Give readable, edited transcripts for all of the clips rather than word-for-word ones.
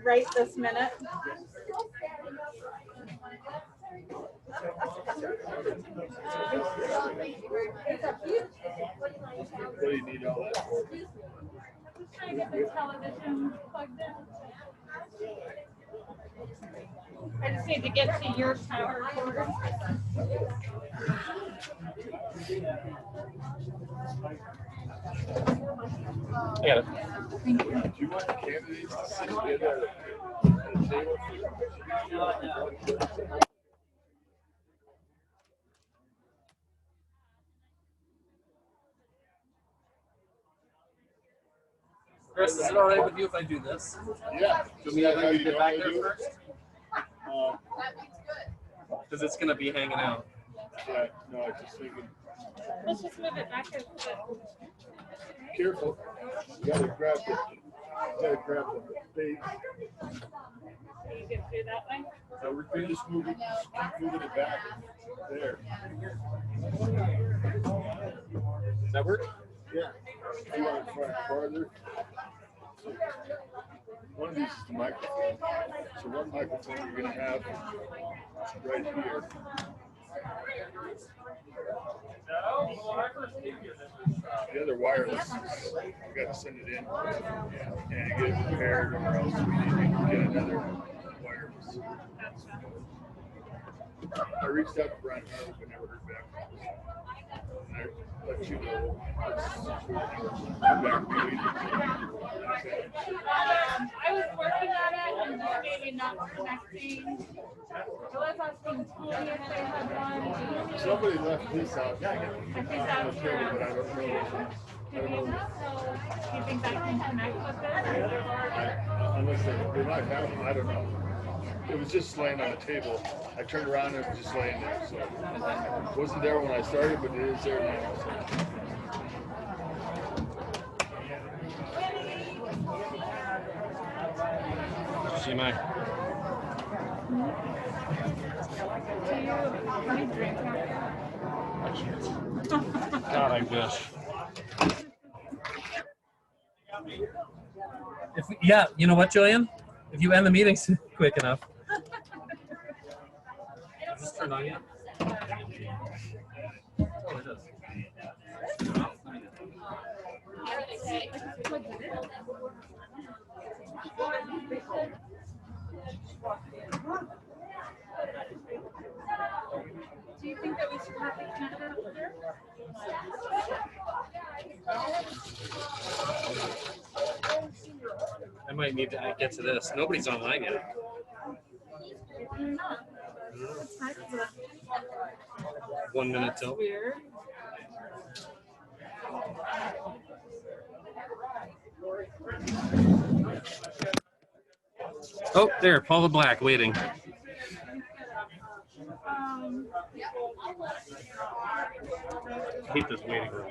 right this minute. What do you need all that for? Just trying to get the television plugged in. I just need to get to your power cord. I got it. Thank you. Do you want the candidates to sit together at the table? Chris, is it all right with you if I do this? Yeah. Do you want me to get back there do it? first? Because it's going to be hanging out. Yeah, no, I was just thinking. Let's just move it back a bit. Careful. You gotta grab the base. You get through that way. So we're just moving, just keep moving it back. There. Does that work? Yeah. If you want it farther. One of these is the microphone. So one microphone you're gonna have right here. The other wireless, we got to send it in and get it repaired, or else we need to get another wireless. I reached out to Brian, but never heard back. And I let you know. I was working on it and just maybe not connecting. I was asking Tony if they had one. Somebody left this out. I think that was but I don't know. Do you think that can connect with it? Unless they might have them, I don't know. It was just laying on the table. I turned around and it was just laying there. So it wasn't there when I started, but it is there now. So. CMI. Do you drink God, I wish. Yeah, you know what, Julian? If you end the meeting quick enough. Is this turned on yet? Oh, it is. Do you think that we should have it connected up there? I might need to get to this. Nobody's online yet. You're not. It's nice. 1 minute till. Weird. Oh, there, Paula Black waiting. I hate this waiting room.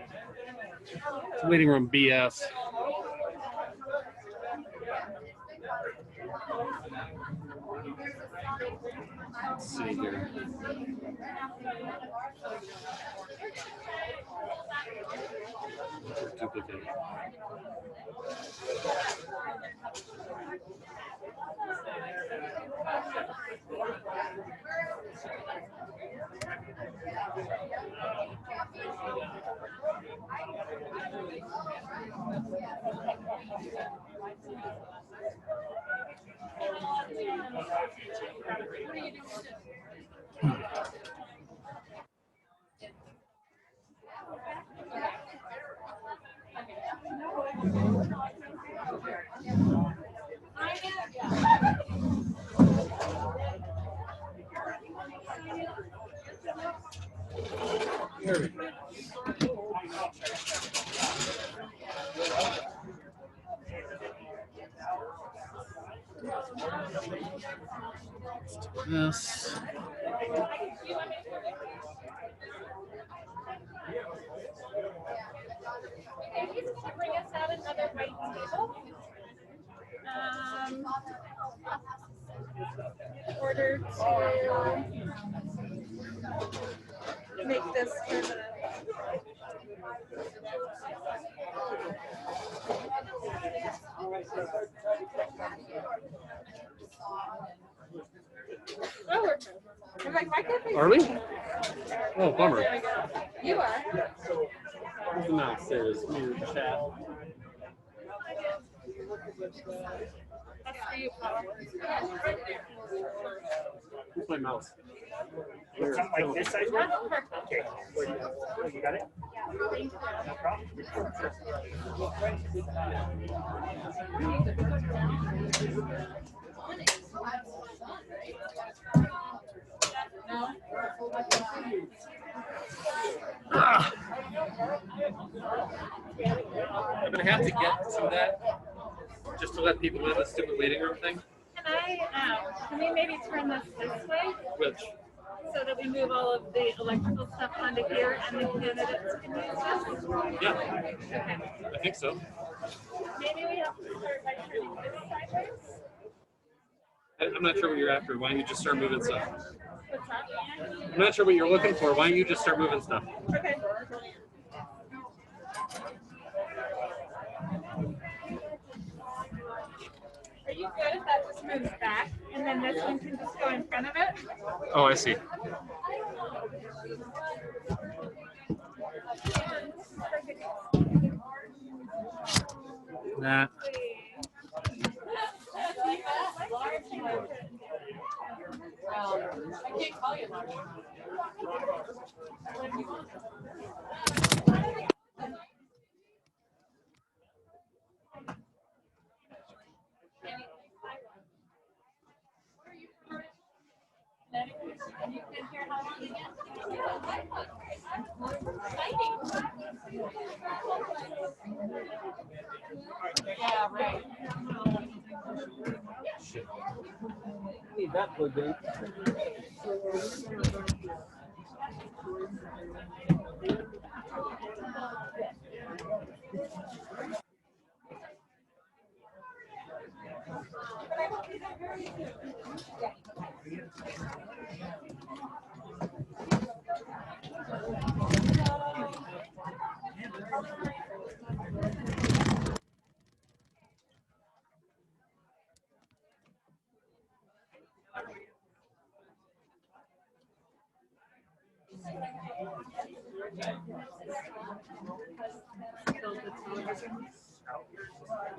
It's waiting room BS. Let's see here. Duplicate. Here we go. This. Okay, he's going to bring us out another white table. In order to make this permanent. I'm like, why can't they Are we? see? Oh, bummer. There we go. You are. Where's the mouse? There it is. Give me your chat. That's for you, Paul. Where's my mouse? Something like this size one? That's perfect. Okay. You got it? Thank you. No problem. No? I'm gonna have to get to that just to let people in the stupid waiting room thing. Can we maybe turn this way Which so that we move all of the electrical stuff onto here and the candidates can use this? yeah, Okay. I think so. Maybe we have to start by turning this sideways. I'm not sure what you're after. Why don't you just start moving stuff? What's that? I'm not sure what you're looking for. Why don't you just start moving stuff? Okay. Are you good if that just moves back and then this one can just go in front of it? Oh, I see. Nah. I can't call you large. And you've been here how long again? Yeah, right. Need that plugged in.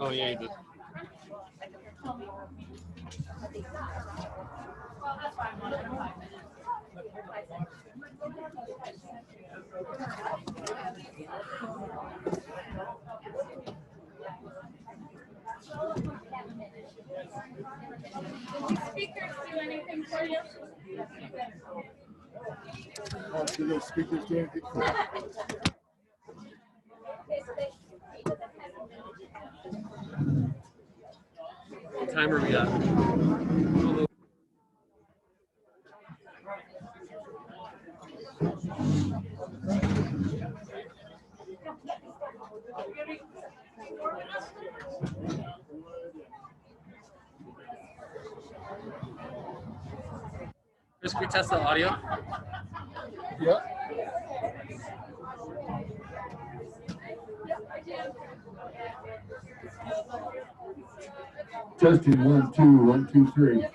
Oh yeah, you did. Well, that's why I'm on 5 minutes. Did these speakers do anything for you? Do those speakers do anything? What timer we got? Chris, can we test the audio? Yeah. Testing 1 2 1 2 3.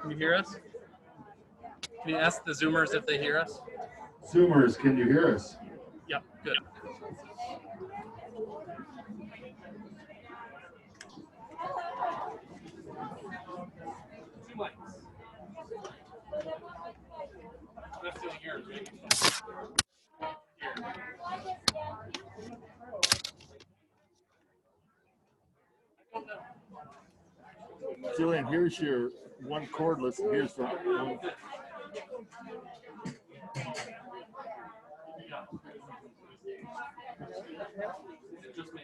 Can you hear us? Can you ask the Zoomers if they hear us? Zoomers, can you hear us? Yep, good. That's doing yours, right? Jillian, here's your one cordless, and here's the one. Just me.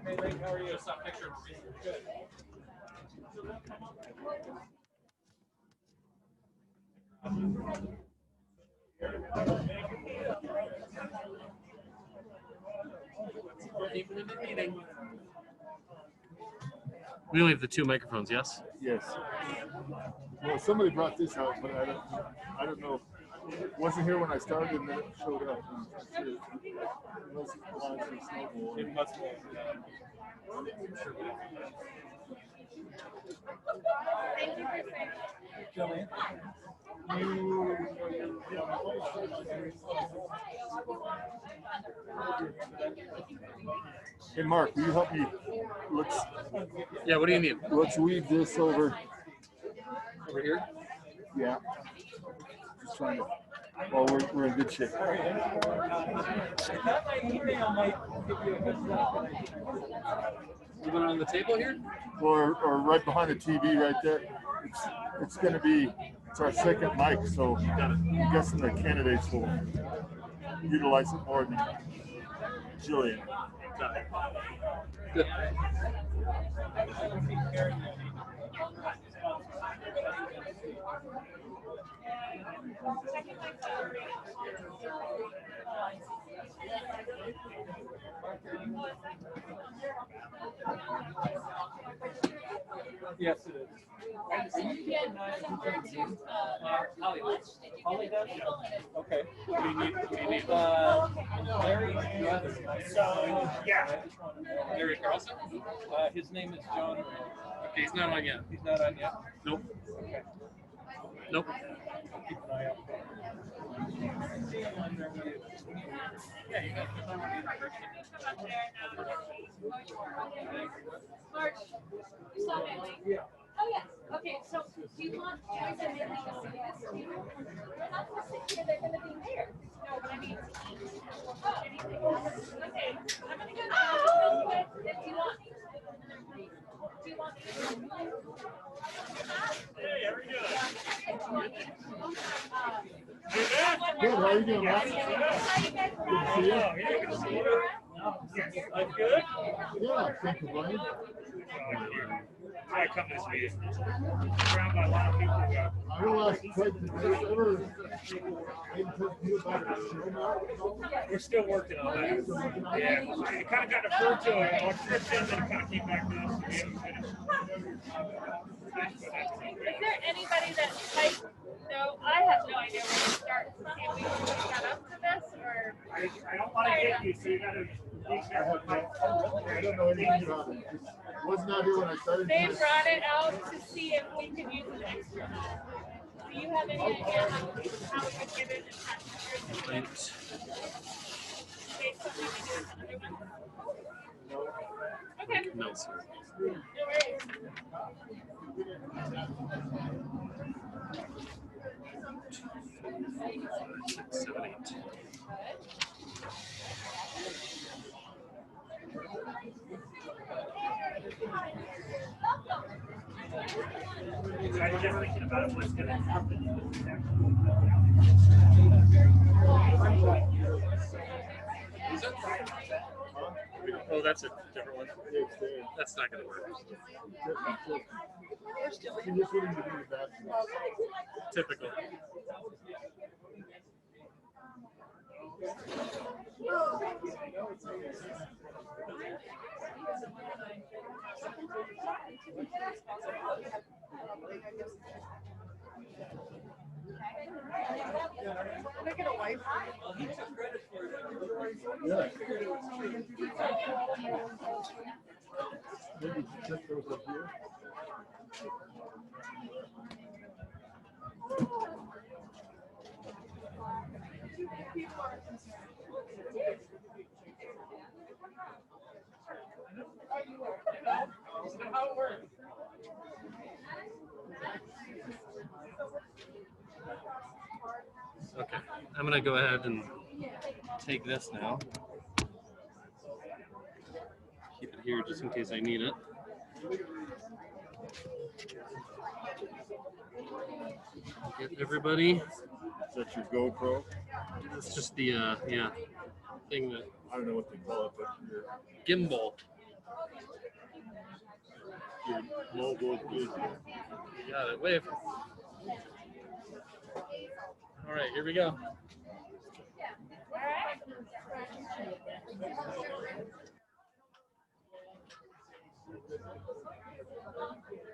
Hey, Link, how are you? Just a picture of me. Good. Keep in the meeting. We only have the 2 microphones, yes? Yes. Well, somebody brought this out, but I don't know. It wasn't here when I started, and then it showed up. It must be. It must be. Thank you for saying. Hey Mark, will you help me? Yeah, what do you need? Let's weave this over. Over here? Yeah. Just trying to. Well, we're in good shape. You want it on the table here? Or right behind the TV right there. It's going to be, it's our second mic, so I'm guessing the candidates will utilize it more than Jillian. Good. Yes, it is. Okay. What do you need? What do you need? Larry, So, yeah. Larry Carlson? his name is John. Okay, he's not on yet. He's not on yet. Nope. Okay. Nope. Keep an eye out. Yeah, you got it. March, you saw my link. Oh, yes. Okay, so do you want choice and then to see this too? They're not going to sit here, they're going to be there. No, but I mean, oh, anything. Okay, I'm going to go down real quick. If you want, do you want Hey, how are you doing? Good, how you doing, Matt? How you guys Good to see you. Good to see you. I'm good. Yeah, thank you, Brian. I come to this meeting. Surrounded by a lot of people who go. I realized Craig, did you ever talk to you about a show now? We're still working on that. Yeah, it kind of got deferred to a trip in, then it kind of came back to us. We haven't finished. Is there anybody that might know? I have no idea where to start. If we got up to this, or I don't want to hit you, so you got to be careful. I don't know anything about it. Wasn't out here when I started. they brought it out to see if we could use an extra. Do you have any idea how we could get it attached to your system? Okay. No, sir. No worries. 6, 7, 8. I was just thinking about what's going to happen. Oh, that's a different one. That's not going to work. Typical. Yeah. Maybe check those up here. How it works. Okay, I'm gonna go ahead and take this now. Keep it here just in case I need it. Get everybody. Is that your GoPro? That's just the yeah thing that I don't know what they call it, but your gimbal. logo's good. You got it. Wave. All right, here we go.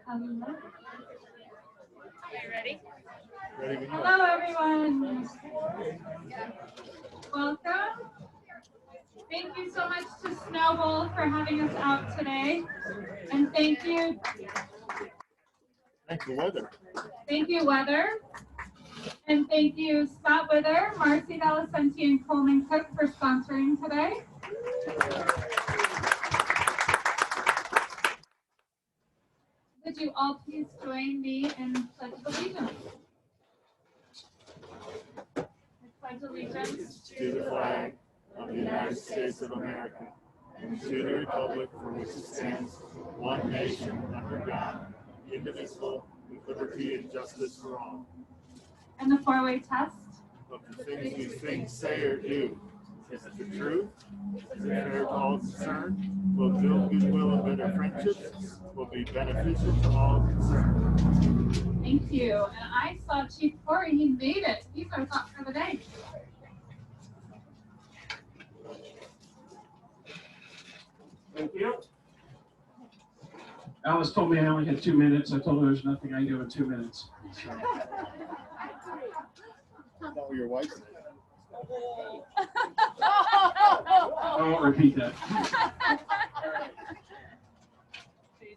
Are you ready? Ready when you are. Hello, everyone. Welcome. Thank you so much to Snowball for having us out today. And thank you, Weather. Thank you, Weather. And thank you, Scott Wither, Marcy Delicenti, and Coleman Cook for sponsoring today. Would you all please join me in Pledge of Allegiance? I pledge allegiance To the flag of the United States of America and to the republic for which it stands, one nation under God, indivisible, with liberty and justice for all. and the four-way test. Of the things we think, say, or do, is it the truth? Is it fair to all concerned? Will build goodwill and better friendships? Will be beneficial to all concerned. Thank you. And I saw Chief Corey, he made it. He's our thought for the day. Thank you. Alice told me I only had 2 minutes. I told her there's nothing I can do in 2 minutes. So. Is that what your wife said? I won't repeat that.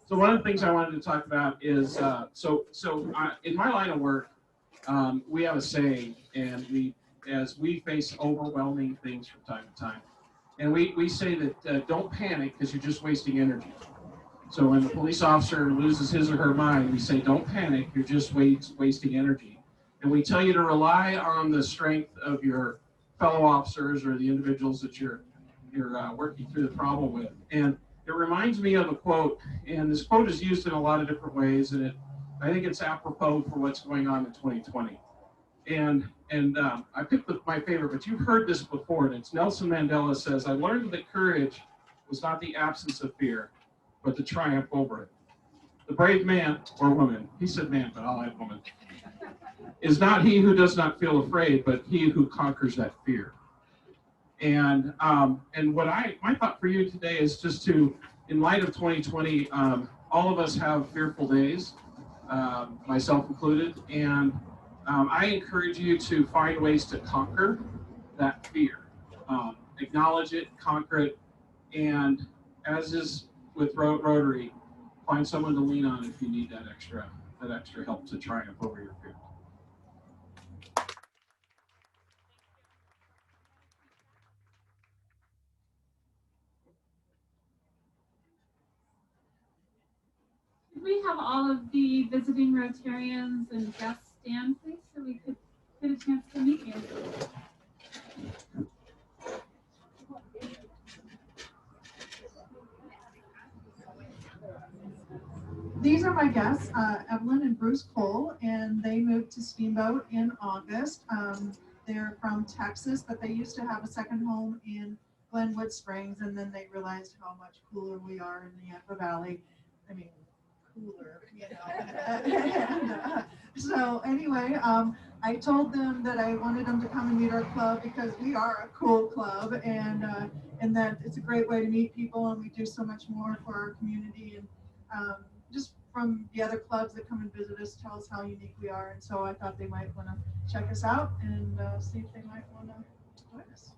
So one of the things I wanted to talk about is, in my line of work, we have a saying, and as we face overwhelming things from time to time, and we say that don't panic because you're just wasting energy. So when the police officer loses his or her mind, we say don't panic, you're just wasting energy. And we tell you to rely on the strength of your fellow officers or the individuals that you're working through the problem with. And it reminds me of a quote, and this quote is used in a lot of different ways, and I think it's apropos for what's going on in 2020. And I picked my favorite, but you've heard this before, and it's Nelson Mandela says, "I learned that courage was not the absence of fear, but the triumph over it. The brave man or woman," he said man, but I'll add woman, "is not he who does not feel afraid, but he who conquers that fear." And what my thought for you today is just to, in light of 2020, all of us have fearful days, myself included, and I encourage you to find ways to conquer that fear. Acknowledge it, conquer it, and as is with Rotary, find someone to lean on if you need that extra help to triumph over your fear. Could we have all of the visiting Rotarians and guests stand, please, so we could get a chance to meet you? These are my guests, Evelyn and Bruce Cole, and they moved to Steamboat in August. They're from Texas, but they used to have a second home in Glenwood Springs, and then they realized how much cooler we are in the Yampa Valley. I mean, cooler, you know. So anyway, I told them that I wanted them to come and meet our club because we are a cool club, and that it's a great way to meet people, and we do so much more for our community, and just from the other clubs that come and visit us, tell us how unique we are. And so I thought they might want to check us out and see if they might want to join us.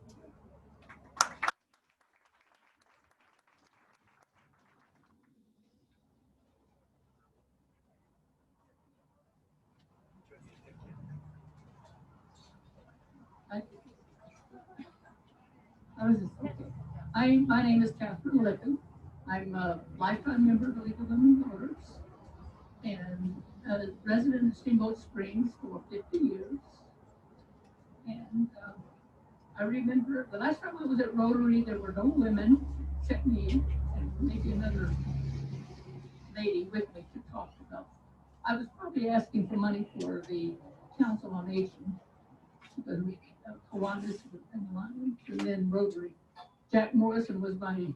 My name is Catherine Lippin. I'm a lifetime member of the League of Women Voters and a resident of Steamboat Springs for 50 years. And I remember the last time I was at Rotary, there were no women except me and maybe another lady with me to talk about. I was probably asking for money for the Council on Aging, because we Kiwanis and then Rotary. Jack Morrison was one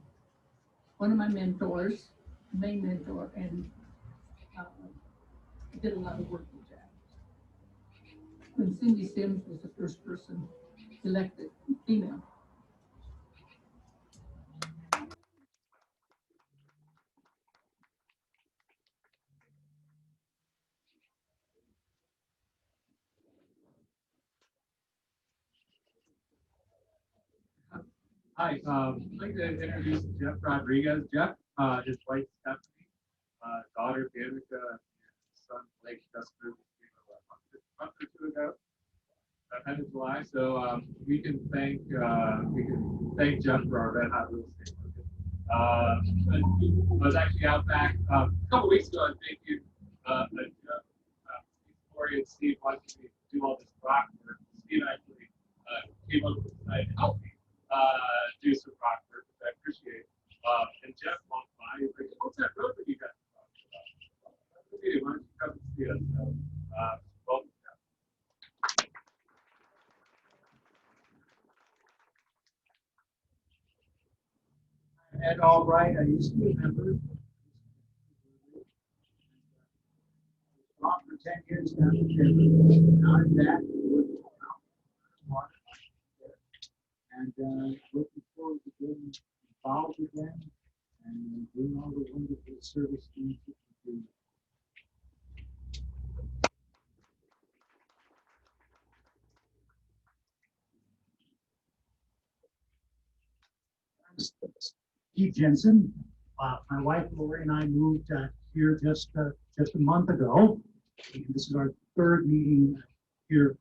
of my mentors, main mentor, and I did a lot of work with Jack. When Cindy Sims was the first person elected female. Hi, I'd like to introduce Jeff Rodriguez. Jeff, his wife Stephanie, daughter Danica, and son Blake just moved a month or two ago. End of July, so we can thank Jeff for our red hot real estate market. I was actually out back a couple weeks ago. And thank you, Jeff, Lori and Steve wanted me to do all this rock work. Steve actually came up with the site to help me do some rock work, which I appreciate. And Jeff walked by. He's like, "What's that road that you guys talked about? Why don't you come and see us?" So, welcome. Ed Albright, I used to be a member. Taught for 10 years now. Now I'm back. And looking forward to getting involved again and doing all the wonderful service things that we do. Steve Jensen. My wife Lori and I moved here just a month ago. And this is our third meeting here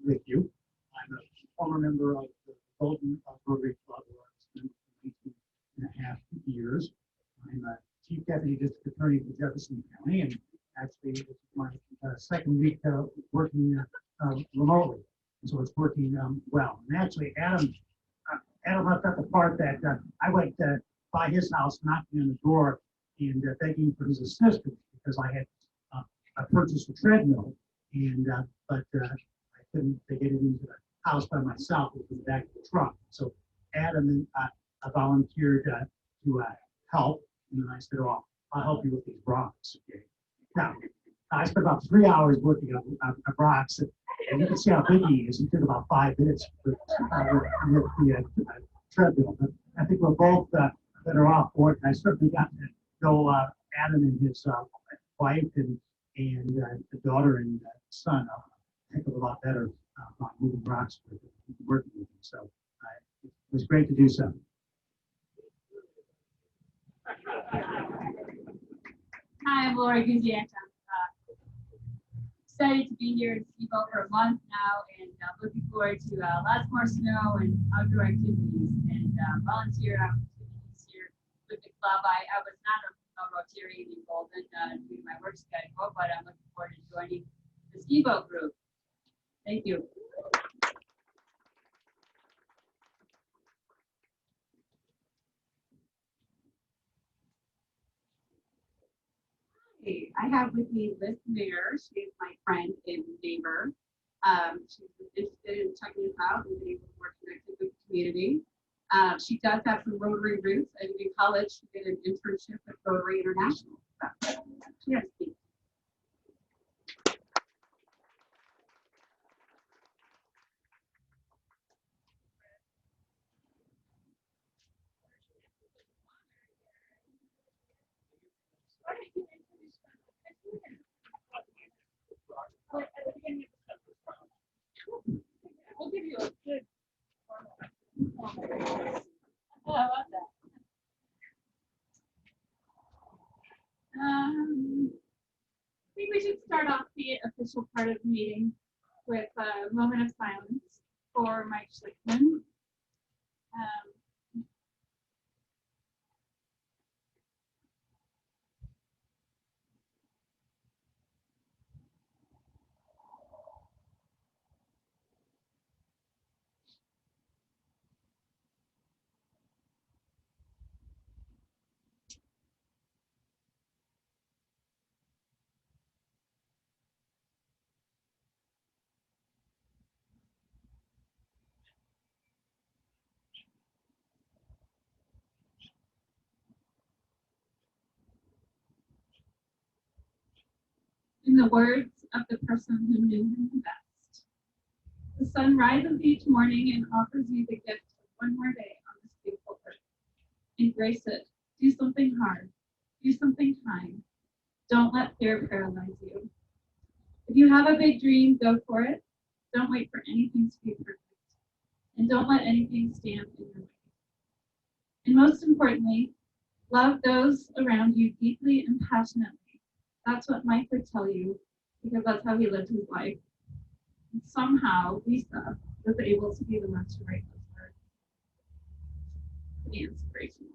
with you. I'm a former member of the Golden Rotary Club, where I spent 18.5 years. I'm a chief deputy district attorney for Jefferson County, and actually this is my second week working remotely, and so it's working well. And actually, Adam left out the part that I went by his house, knocking on the door, and begging for his assistance because I purchased a treadmill, and but I couldn't get it into the house by myself. It was in the back of the truck. So Adam and I volunteered to help, and then I said, "Oh, I'll help you with these rocks." Okay. Now I spent about 3 hours working on rocks, and you can see how big he is. He took about 5 minutes with the treadmill. But I think we're both better off for it. And I certainly got to know Adam and his wife and the daughter and son a heck of a lot better on moving rocks with working with them. So it was great to do so. Hi, I'm Lori Guziak. I'm excited to be here in Steamboat for a month now, and looking forward to lots more snow and outdoor activities and volunteer opportunities here with the club. I was not a Rotary in Golden due to my work schedule, but I'm looking forward to joining the Steamboat group. Thank you. I have with me Liz Mayer. She is my friend and neighbor. She's interested in checking us out and being able to work connected with the community. She does have some Rotary roots, and in college she did an internship with Rotary International. So she has to speak. We'll give you a good formal. Oh, I love that. I think we should start off the official part of the meeting with a moment of silence for Mike Schlichtman. In the words of the person who knew him the best, the sun rises each morning and offers you the gift of one more day on this beautiful earth. Embrace it. Do something hard. Do something kind. Don't let fear paralyze you. If you have a big dream, go for it. Don't wait for anything to be perfect. and don't let anything stand in your way. And most importantly, love those around you deeply and passionately. That's what Mike would tell you, because that's how he lived his life. And somehow, Lisa was able to be the one to write those words. Pretty inspirational.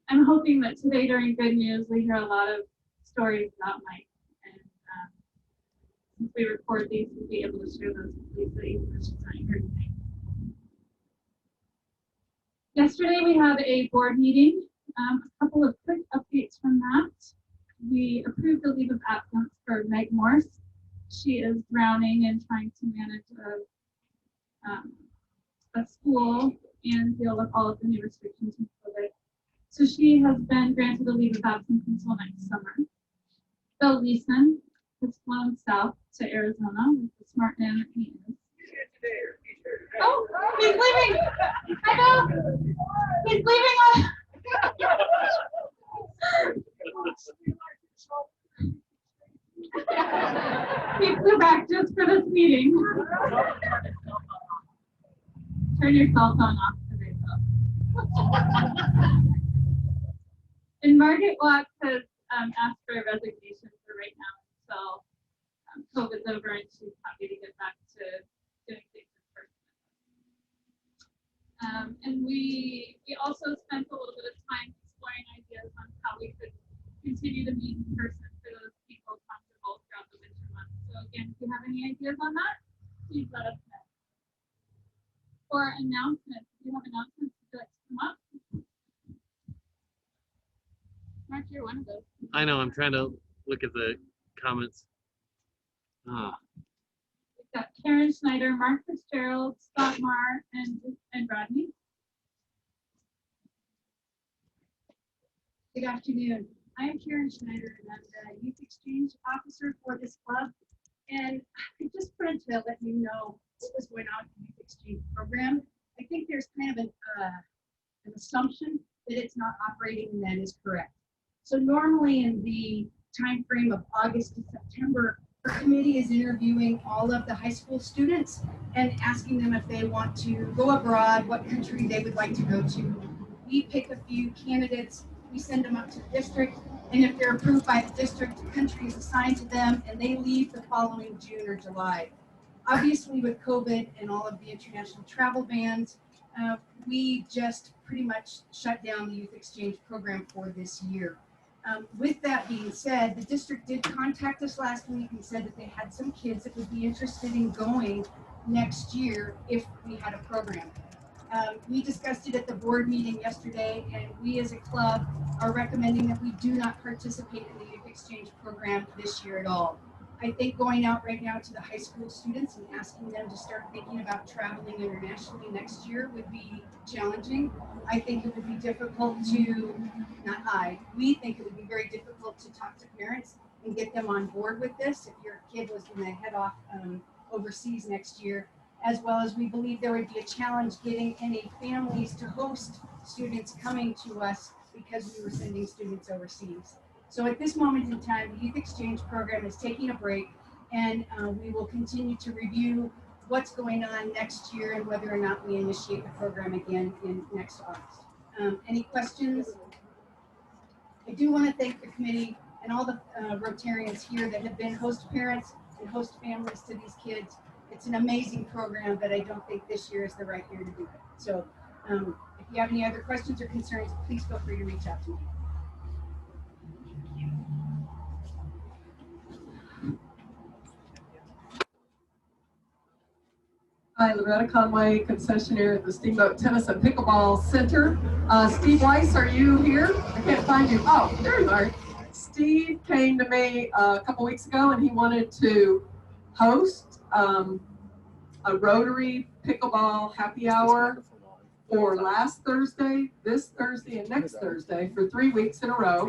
I'm hoping that today during Good News, we hear a lot of stories about Mike. And since we record these, we'll be able to share those with Lisa, even though she's not here tonight. Yesterday, we had a board meeting. A couple of quick updates from that. We approved the leave of absence for Meg Morse. She is drowning and trying to manage a school and deal with all of the new restrictions from COVID. So she has been granted a leave of absence until next summer. Bill Leeson has flown south to Arizona with the smart man that he is. Oh, he's leaving! I know! He's leaving us! He flew back just for this meeting. Turn your cell phone off today, though. And Margaret Watts has asked for a resignation for right now until COVID's over and she's happy to get back to doing things in person. And we also spent a little bit of time exploring ideas on how we could continue to meet in person for those people comfortable throughout the winter months. So again, if you have any ideas on that, please let us know. For announcements, if you have announcements, would you like to come up? Mark, you're one of those. I know, I'm trying to look at the comments. Ah. We've got Karen Schneider, Mark Fitzgerald, Scott Marr, and Rodney. Good afternoon. I am Karen Schneider, and I'm the Youth Exchange Officer for this club. And I just wanted to let you know what was going on in the Youth Exchange program. I think there's kind of an assumption that it's not operating, and that is correct. So normally in the time frame of August to September, our committee is interviewing all of the high school students and asking them if they want to go abroad, what country they would like to go to. We pick a few candidates, we send them up to the district, and if they're approved by the district, the country is assigned to them and they leave the following June or July. Obviously with COVID and all of the international travel bans, we just pretty much shut down the Youth Exchange program for this year. With that being said, the district did contact us last week and said that they had some kids that would be interested in going next year if we had a program. We discussed it at the board meeting yesterday, and we as a club are recommending that we do not participate in the Youth Exchange program this year at all. I think going out right now to the high school students and asking them to start thinking about traveling internationally next year would be challenging. I think it would be difficult to, we think it would be very difficult to talk to parents and get them on board with this if your kid was going to head off overseas next year, as well as we believe there would be a challenge getting any families to host students coming to us because we were sending students overseas. So at this moment in time, the Youth Exchange program is taking a break, and we will continue to review what's going on next year and whether or not we initiate the program again in next August. Any questions? I do want to thank the committee and all the Rotarians here that have been host parents and host families to these kids. It's an amazing program, but I don't think this year is the right year to do it. So if you have any other questions or concerns, please feel free to reach out to me. Hi, Loretta Conway, concessionaire at the Steamboat Tennis and Pickleball Center. Steve Weiss, are you here? I can't find you. Oh, there you are. Steve came to me a couple weeks ago and he wanted to host a Rotary pickleball happy hour for last Thursday, this Thursday, and next Thursday for 3 weeks in a row.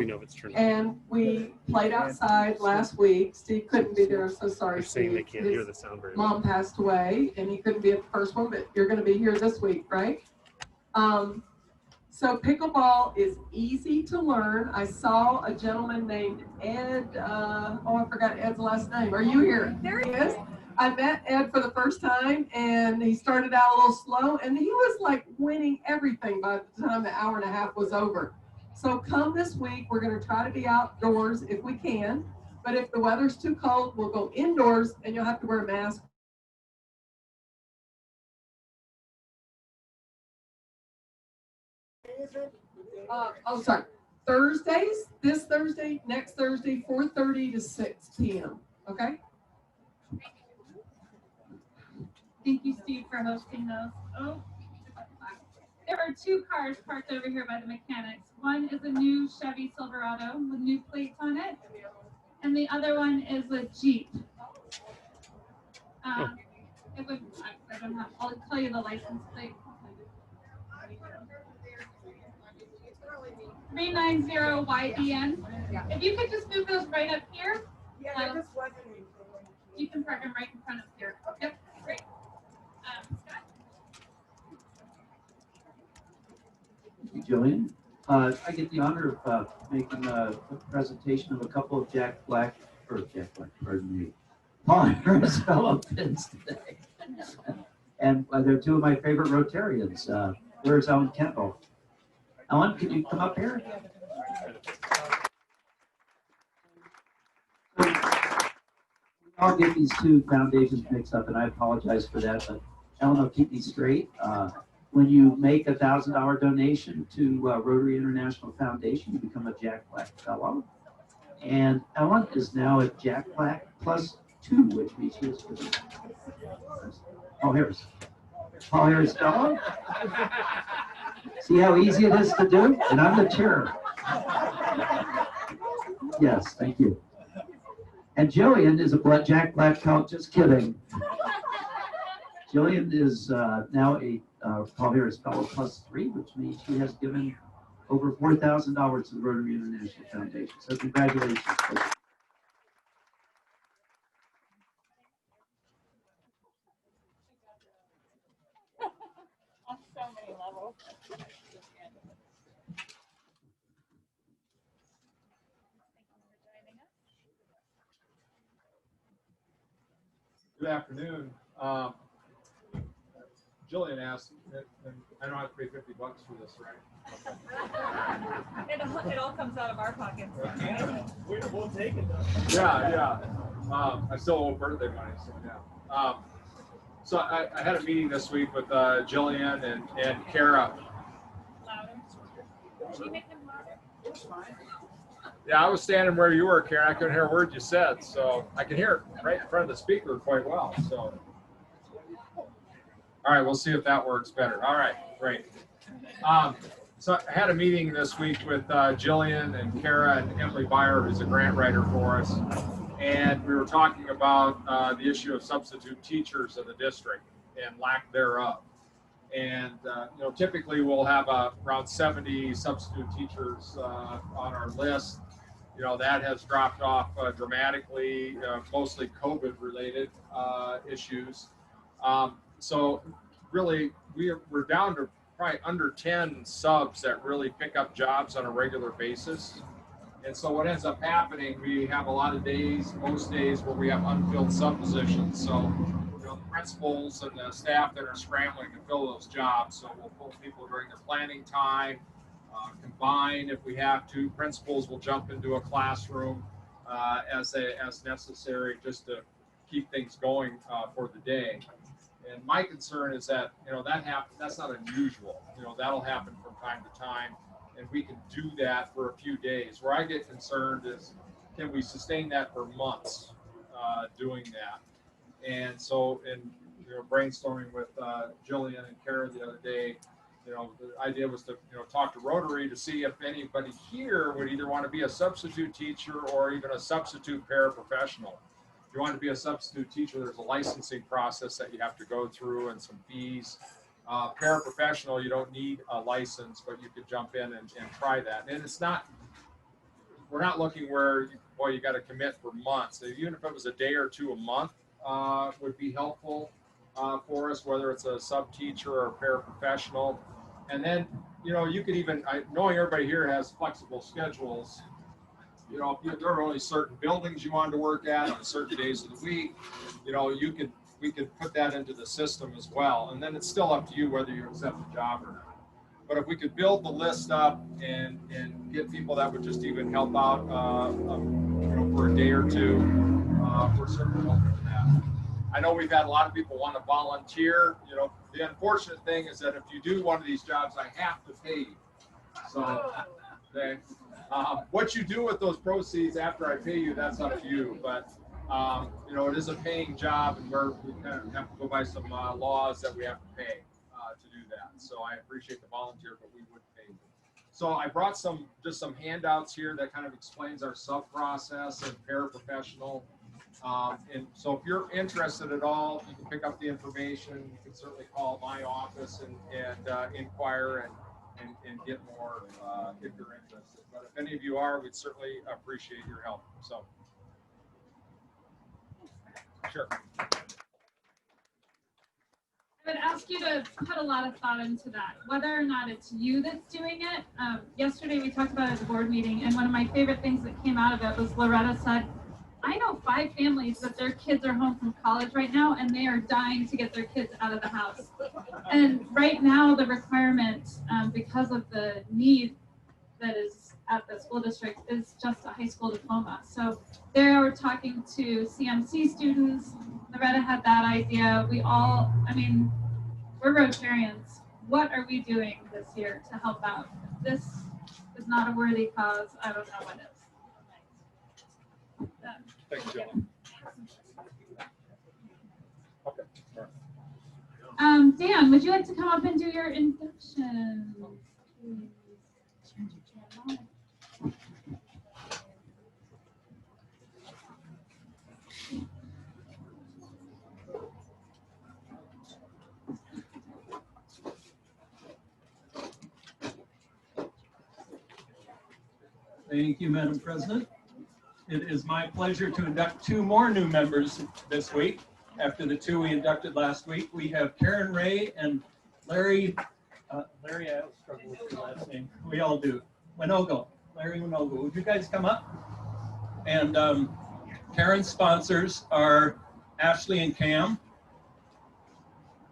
And we played outside last week. Steve couldn't be there. I'm so sorry. They're saying they can't hear the sound very well. Mom passed away and he couldn't be at the first one, but you're going to be here this week, right? So pickleball is easy to learn. I saw a gentleman named Ed, I forgot Ed's last name. Are you here? There he is. I met Ed for the first time, and he started out a little slow, and he was like winning everything by the time the hour and a half was over. So come this week, we're going to try to be outdoors if we can, but if the weather's too cold, we'll go indoors, and you'll have to wear a mask. Oh, sorry. Thursdays, this Thursday, next Thursday, 4:30 to 6 p.m. Okay? Thank you, Steve, for hosting those. Oh, there are two cars parked over here by the mechanics. One is a new Chevy Silverado with new plates on it, and the other one is a Jeep. I don't have. I'll tell you the license plate. 390YDN. If you could just move those right up here. You can park them right in front of here. Yep, great. Scott? Thank you, Jillian. I get the honor of making a presentation of a couple of pardon me, Paul Harris fellow pins today. And they're two of my favorite Rotarians. Where's Ellen Kendall? Ellen, can you come up here? I'll get these two foundations mixed up, and I apologize for that, but Ellen will keep me straight. When you make a $1,000 donation to Rotary International Foundation, you become a Jack Black Fellow. And Ellen is now a Jack Black +2, which means she is Paul Harris. Paul Harris Fellow. See how easy it is to do? And I'm the chair. Yes, thank you. And Jillian is a Jack Black Fellow. Just kidding. Jillian is now a Paul Harris Fellow +3, which means she has given over $4,000 to the Rotary International Foundation. So congratulations. On so many levels. Good afternoon. Jillian asked, and I don't have to pay $50 for this, right? Okay. It all comes out of our pockets. We'll take it. Yeah. I still owe birthday money, so yeah. So I had a meeting this week with Jillian and Kara. Louder. Should we make them louder? It's fine. Yeah, I was standing where you were, Karen. I couldn't hear a word you said, so I can hear it right in front of the speaker quite well. So, all right, we'll see if that works better. All right, great. So I had a meeting this week with Jillian and Kara and Emily Byer, who's a grant writer for us, and we were talking about the issue of substitute teachers in the district and lack thereof. And typically we'll have around 70 substitute teachers on our list. That has dropped off dramatically, mostly COVID-related issues. So really, we're down to probably under 10 subs that really pick up jobs on a regular basis. And so what ends up happening, we have a lot of days, most days, where we have unfilled sub positions. So the principals and the staff that are scrambling to fill those jobs. So we'll pull people during their planning time, combine if we have to. Principals will jump into a classroom as necessary, just to keep things going for the day. And my concern is that that's not unusual. That'll happen from time to time, and we can do that for a few days. Where I get concerned is, can we sustain that for months doing that? And so, in brainstorming with Jillian and Kara the other day, the idea was to talk to Rotary to see if anybody here would either want to be a substitute teacher or even a substitute paraprofessional. If you want to be a substitute teacher, there's a licensing process that you have to go through and some fees. Paraprofessional, you don't need a license, but you could jump in and try that. And it's not, we're not looking where you got to commit for months. So even if it was a day or two a month, would be helpful for us, whether it's a sub teacher or a paraprofessional. And then, you could even, knowing everybody here has flexible schedules, you know, if there are only certain buildings you wanted to work at on certain days of the week, you know, we could put that into the system as well. And then it's still up to you whether you accept the job or not. But if we could build the list up and get people that would just even help out, you know, for a day or two, we're certainly open to that. I know we've had a lot of people want to volunteer. You know, the unfortunate thing is that if you do one of these jobs, I have to pay you. So, okay, what you do with those proceeds after I pay you, that's up to you. But you know, it is a paying job, and we kind of have to go by some laws that we have to pay to do that. So I appreciate the volunteer, but we would pay you. So I brought just some handouts here that kind of explains our sub process and paraprofessional. And so if you're interested at all, you can pick up the information. You can certainly call my office and inquire and get more if you're interested. But if any of you are, we'd certainly appreciate your help. So, sure. I would ask you to put a lot of thought into that, whether or not it's you that's doing it. Yesterday we talked about it at the board meeting, and one of my favorite things that came out of it was Loretta said, I know 5 families that their kids are home from college right now, and they are dying to get their kids out of the house. And right now the requirement, because of the need that is at the school district, is just a high school diploma. So they were talking to CMC students. Loretta had that idea. We all, I mean, we're Rotarians. What are we doing this year to help out? If this is not a worthy cause, I don't know what is. Thanks, John. Okay. Dan, would you like to come up and do your induction? Thank you, Madam President. It is my pleasure to induct 2 more new members this week. After the 2 we inducted last week, we have Karen Ray and Larry, I always struggle with your last name. We all do. Winogo, Larry Winogo. Would you guys come up? And Karen's sponsors are Ashley and Cam.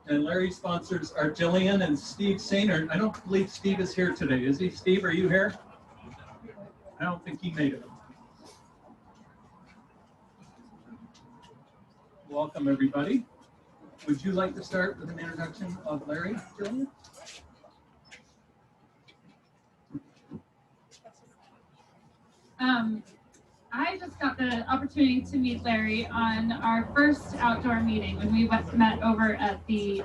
And Larry's sponsors are Jillian and Steve Sainer. I don't believe Steve is here today. Is he? Steve, are you here? I don't think he made it. Welcome, everybody. Would you like to start with an introduction of Larry, Jillian? I just got the opportunity to meet Larry on our first outdoor meeting when we met over at the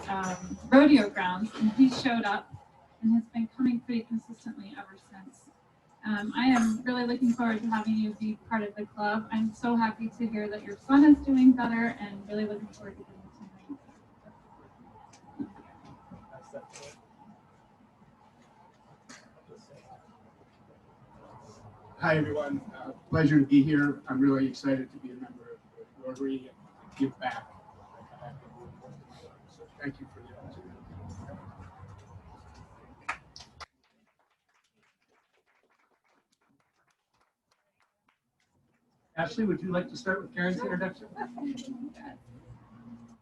rodeo grounds, and he showed up and has been coming pretty consistently ever since. I am really looking forward to having you be part of the club. I'm so happy to hear that your son is doing better, and really looking forward to getting to know you. Hi, everyone. Pleasure to be here. I'm really excited to be a member of Rotary and give back. So thank you for the opportunity. Ashley, would you like to start with Karen's introduction?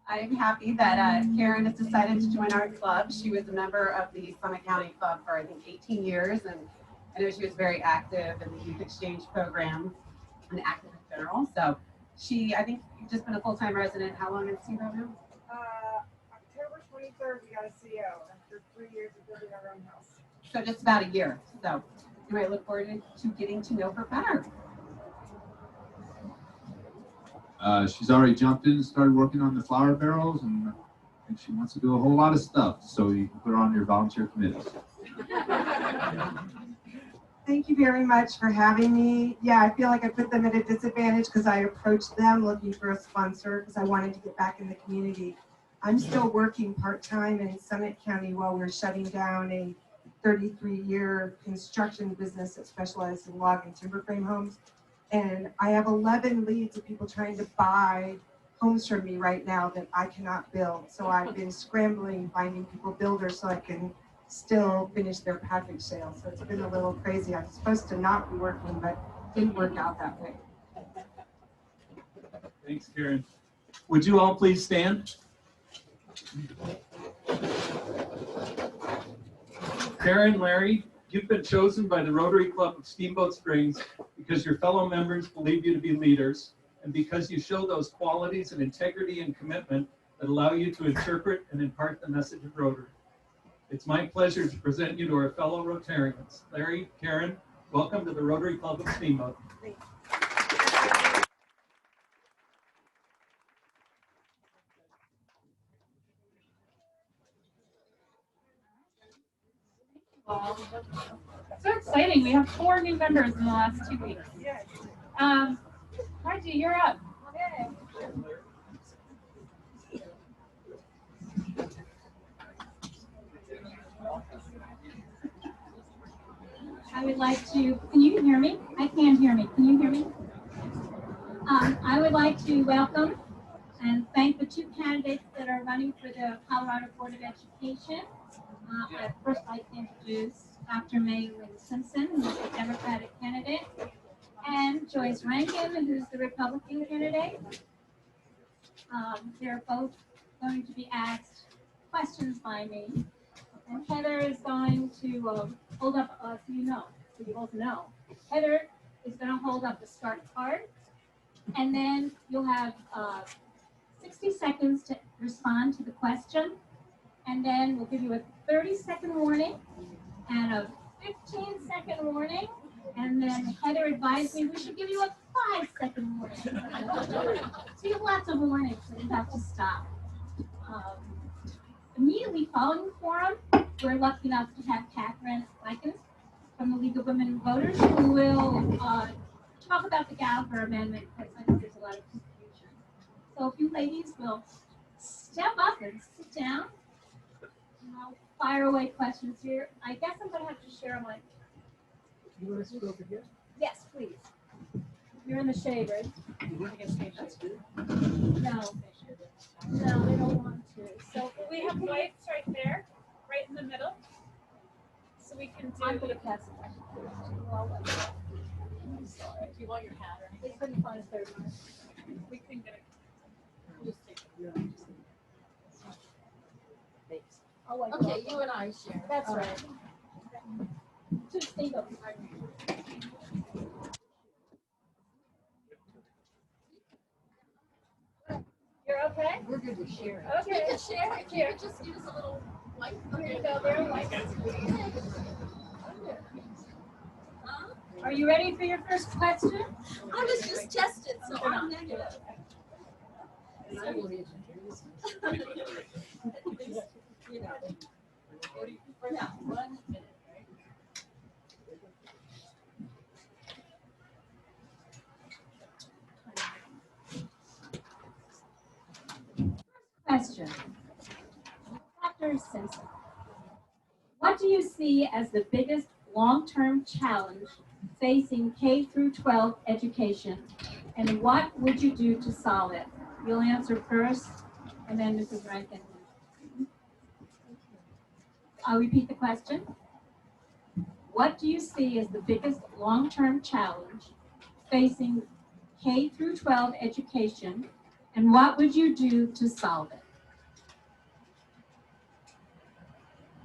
I'm happy that Karen has decided to join our club. She was a member of the Summit County Club for, I think, 18 years, and I know she was very active in the youth exchange program and active in general. So I think you've just been a full-time resident. How long in Steamboat now? October 23rd, we got a CO after 3 years of building our own house. So just about a year. So you might look forward to getting to know her better. She's already jumped in and started working on the flower barrels, and I think she wants to do a whole lot of stuff, so you can put her on your volunteer committees. Thank you very much for having me. Yeah, I feel like I put them at a disadvantage because I approached them looking for a sponsor because I wanted to get back in the community. I'm still working part-time in Summit County while we're shutting down a 33-year construction business that specialized in log and timber frame homes. And I have 11 leads of people trying to buy homes from me right now that I cannot build. So I've been scrambling, finding people builders so I can still finish their package sales. So it's been a little crazy. I'm supposed to not be working, but didn't work out that way. Thanks, Karen. Would you all please stand? Karen, Larry, you've been chosen by the Rotary Club of Steamboat Springs because your fellow members believe you to be leaders and because you show those qualities of integrity and commitment that allow you to interpret and impart the message of Rotary. It's my pleasure to present you to our fellow Rotarians. Larry, Karen, welcome to the Rotary Club of Steamboat. So exciting. We have 4 new members in the last 2 weeks. Margie, you're up. Okay. I would like to, can you hear me? I can't hear me. Can you hear me? I would like to welcome and thank the 2 candidates that are running for the Colorado Board of Education. I'd first like to introduce Dr. May Lynn Simpson, who's the Democratic candidate, and Joyce Rankin, who's the Republican candidate. They're both going to be asked questions by me. And Heather is going to hold up, so you both know. Heather is going to hold up the start card, and then you'll have 60 seconds to respond to the question, and then we'll give you a 30-second warning and a 15-second warning, and then Heather advised me we should give you a 5-second warning. So you have lots of warnings, so you have to stop. Immediately following the forum, we're lucky enough to have Catherine Likens from the League of Women Voters, who will talk about the Gallagher Amendment, because I think there's a lot of confusion. So if you ladies will step up and sit down, and I'll fire away questions here. I guess I'm going to have to share my... You want to sit over here? Yes, please. You're in the shade, right? That's good. No. No, they don't want to. So we have lights right there, right in the middle. So we can do. I'm going to pass it back. I'm sorry. Do you want your hat or anything? They couldn't find a third one. We can get it. Just take it. Thanks. Oh, I Okay, you and I share. That's right. To Steamboat. You're okay? We're good to share. Okay. We can share. If you could just use a little light. Here you go. There, lights. Are you ready for your first question? I was just tested, so I'm negative. And I will introduce you know. Yeah, 1 minute. Question. Dr. Simpson, what do you see as the biggest long-term challenge facing K through 12 education, and what would you do to solve it? You'll answer first, and then Mrs. Rankin. I'll repeat the question. What do you see as the biggest long-term challenge facing K through 12 education, and what would you do to solve it?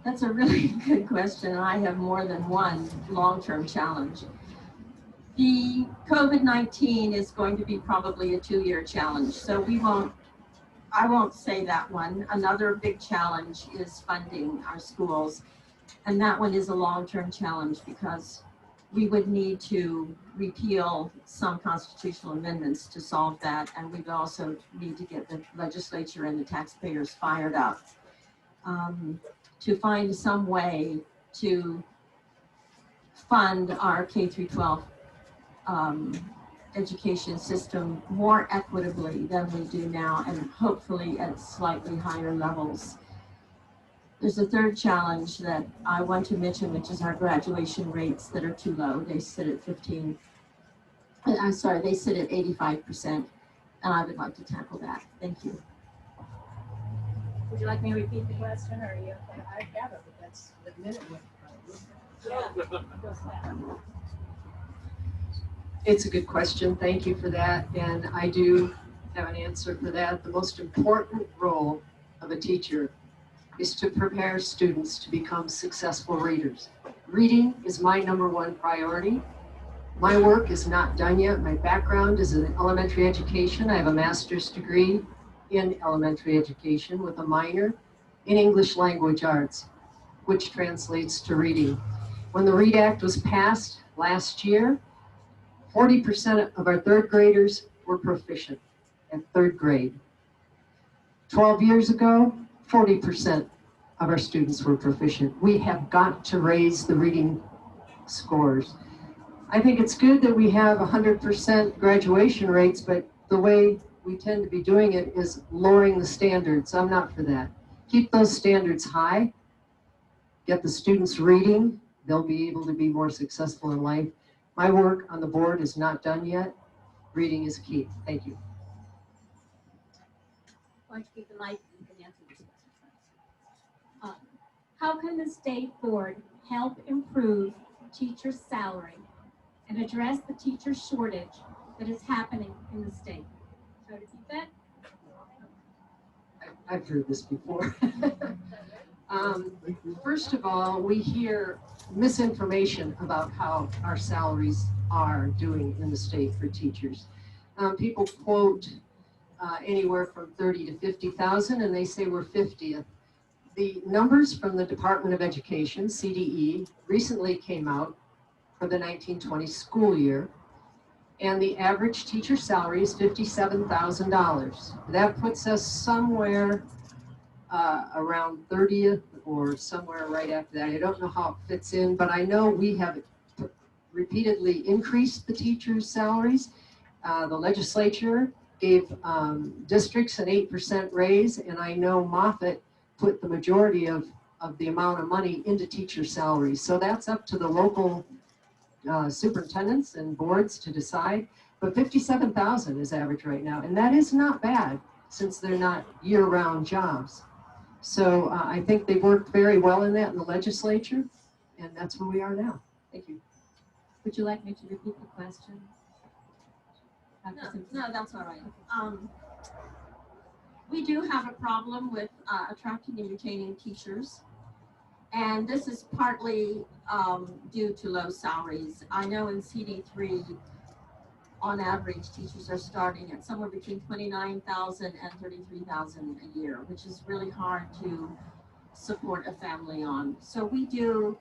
That's a really good question. I have more than one long-term challenge. The COVID-19 is going to be probably a 2-year challenge, so I won't say that one. Another big challenge is funding our schools, and that one is a long-term challenge because we would need to repeal some constitutional amendments to solve that, and we'd also need to get the legislature and the taxpayers fired up to find some way to fund our K through 12 education system more equitably than we do now, and hopefully at slightly higher levels. There's a third challenge that I want to mention, which is our graduation rates that are too low. They sit at 85%, and I would like to tackle that. Thank you. Would you like me to repeat the question, or are you okay? I have it, but that's the minute one. Yeah. It's a good question. Thank you for that. And I do have an answer for that. The most important role of a teacher is to prepare students to become successful readers. Reading is my #1 priority. My work is not done yet. My background is in elementary education. I have a master's degree in elementary education with a minor in English language arts, which translates to reading. When the READ Act was passed last year, 40% of our third graders were proficient at third grade. 12 years ago, 40% of our students were proficient. We have got to raise the reading scores. I think it's good that we have 100% graduation rates, but the way we tend to be doing it is lowering the standards. I'm not for that. Keep those standards high, get the students reading, they'll be able to be more successful in life. My work on the board is not done yet. Reading is key. Thank you. Why don't you keep the mic, you can answer this question. How can the state board help improve teachers' salary and address the teacher shortage that is happening in the state? So to keep that? I've heard this before. First of all, we hear misinformation about how our salaries are doing in the state for teachers. People quote anywhere from 30 to 50,000, and they say we're 50th. The numbers from the Department of Education, CDE, recently came out for the 1920 school year, and the average teacher salary is $57,000. That puts us somewhere around 30th or somewhere right after that. I don't know how it fits in, but I know we have repeatedly increased the teachers' salaries. The legislature gave districts an 8% raise, and I know Moffett put the majority of the amount of money into teacher salaries. So that's up to the local superintendents and boards to decide. But 57,000 is average right now, and that is not bad since they're not year-round jobs. So I think they worked very well in that in the legislature, and that's where we are now. Thank you. Would you like me to repeat the question? No, that's all right. We do have a problem with attracting and retaining teachers, and this is partly due to low salaries. I know in CD3, on average, teachers are starting at somewhere between $29,000 and $33,000 a year, which is really hard to support a family on. So we do,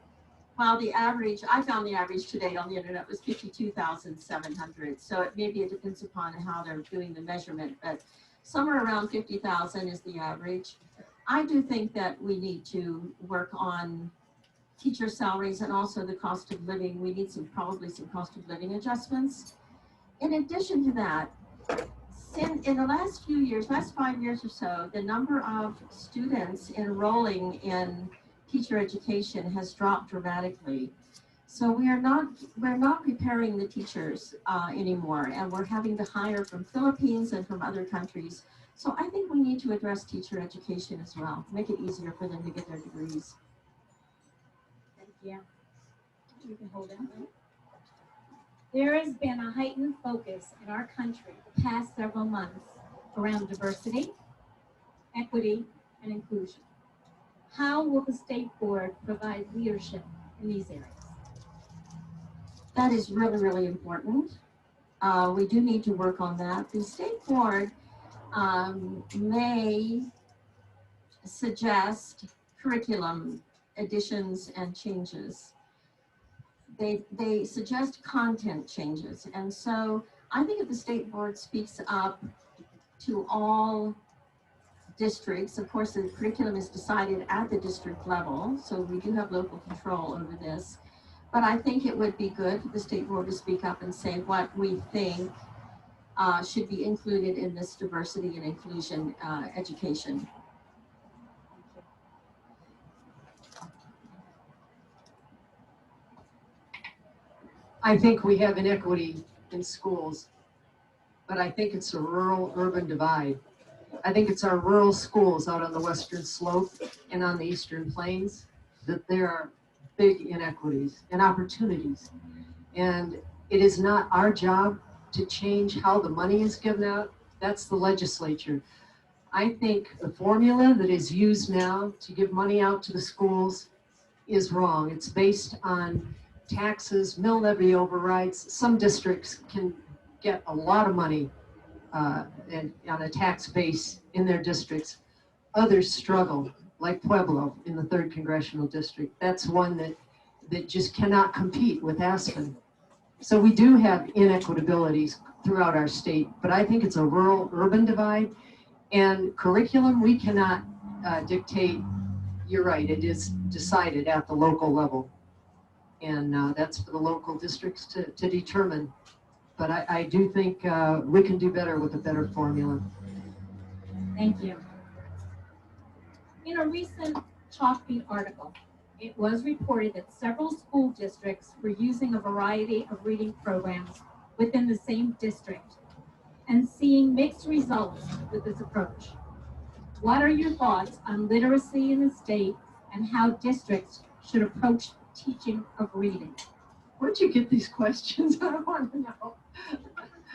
while the average, I found the average today on the internet was $52,700. So maybe it depends upon how they're doing the measurement, but somewhere around 50,000 is the average. I do think that we need to work on teacher salaries and also the cost of living. We need probably some cost of living adjustments. In addition to that, in the last few years, last 5 years or so, the number of students enrolling in teacher education has dropped dramatically. So we're not preparing the teachers anymore, and we're having to hire from Philippines and from other countries. So I think we need to address teacher education as well, make it easier for them to get their degrees. Thank you. You can hold it. There has been a heightened focus in our country the past several months around diversity, equity, and inclusion. How will the state board provide leadership in these areas? That is really, really important. We do need to work on that. The state board may suggest curriculum additions and changes. They suggest content changes. And so I think if the state board speaks up to all districts, of course the curriculum is decided at the district level, so we do have local control over this. But I think it would be good for the state board to speak up and say what we think should be included in this diversity and inclusion education. I think we have inequity in schools, but I think it's a rural-urban divide. I think it's our rural schools out on the western slope and on the eastern plains that there are big inequities and opportunities. And It is not our job to change how the money is given out. That's the legislature. I think the formula that is used now to give money out to the schools is wrong. It's based on taxes, mill levy overrides. Some districts can get a lot of money and on a tax base in their districts. Others struggle, like Pueblo in the 3rd Congressional District. That's one that just cannot compete with Aspen. So we do have inequitabilities throughout our state, but I think it's a rural-urban divide. And curriculum, we cannot dictate. You're right, it is decided at the local level. And that's for the local districts to determine. But I do think we can do better with a better formula. Thank you. In a recent Chalkbeat article, it was reported that several school districts were using a variety of reading programs within the same district and seeing mixed results with this approach. What are your thoughts on literacy in the state and how districts should approach teaching of reading? Where'd you get these questions? I want to know.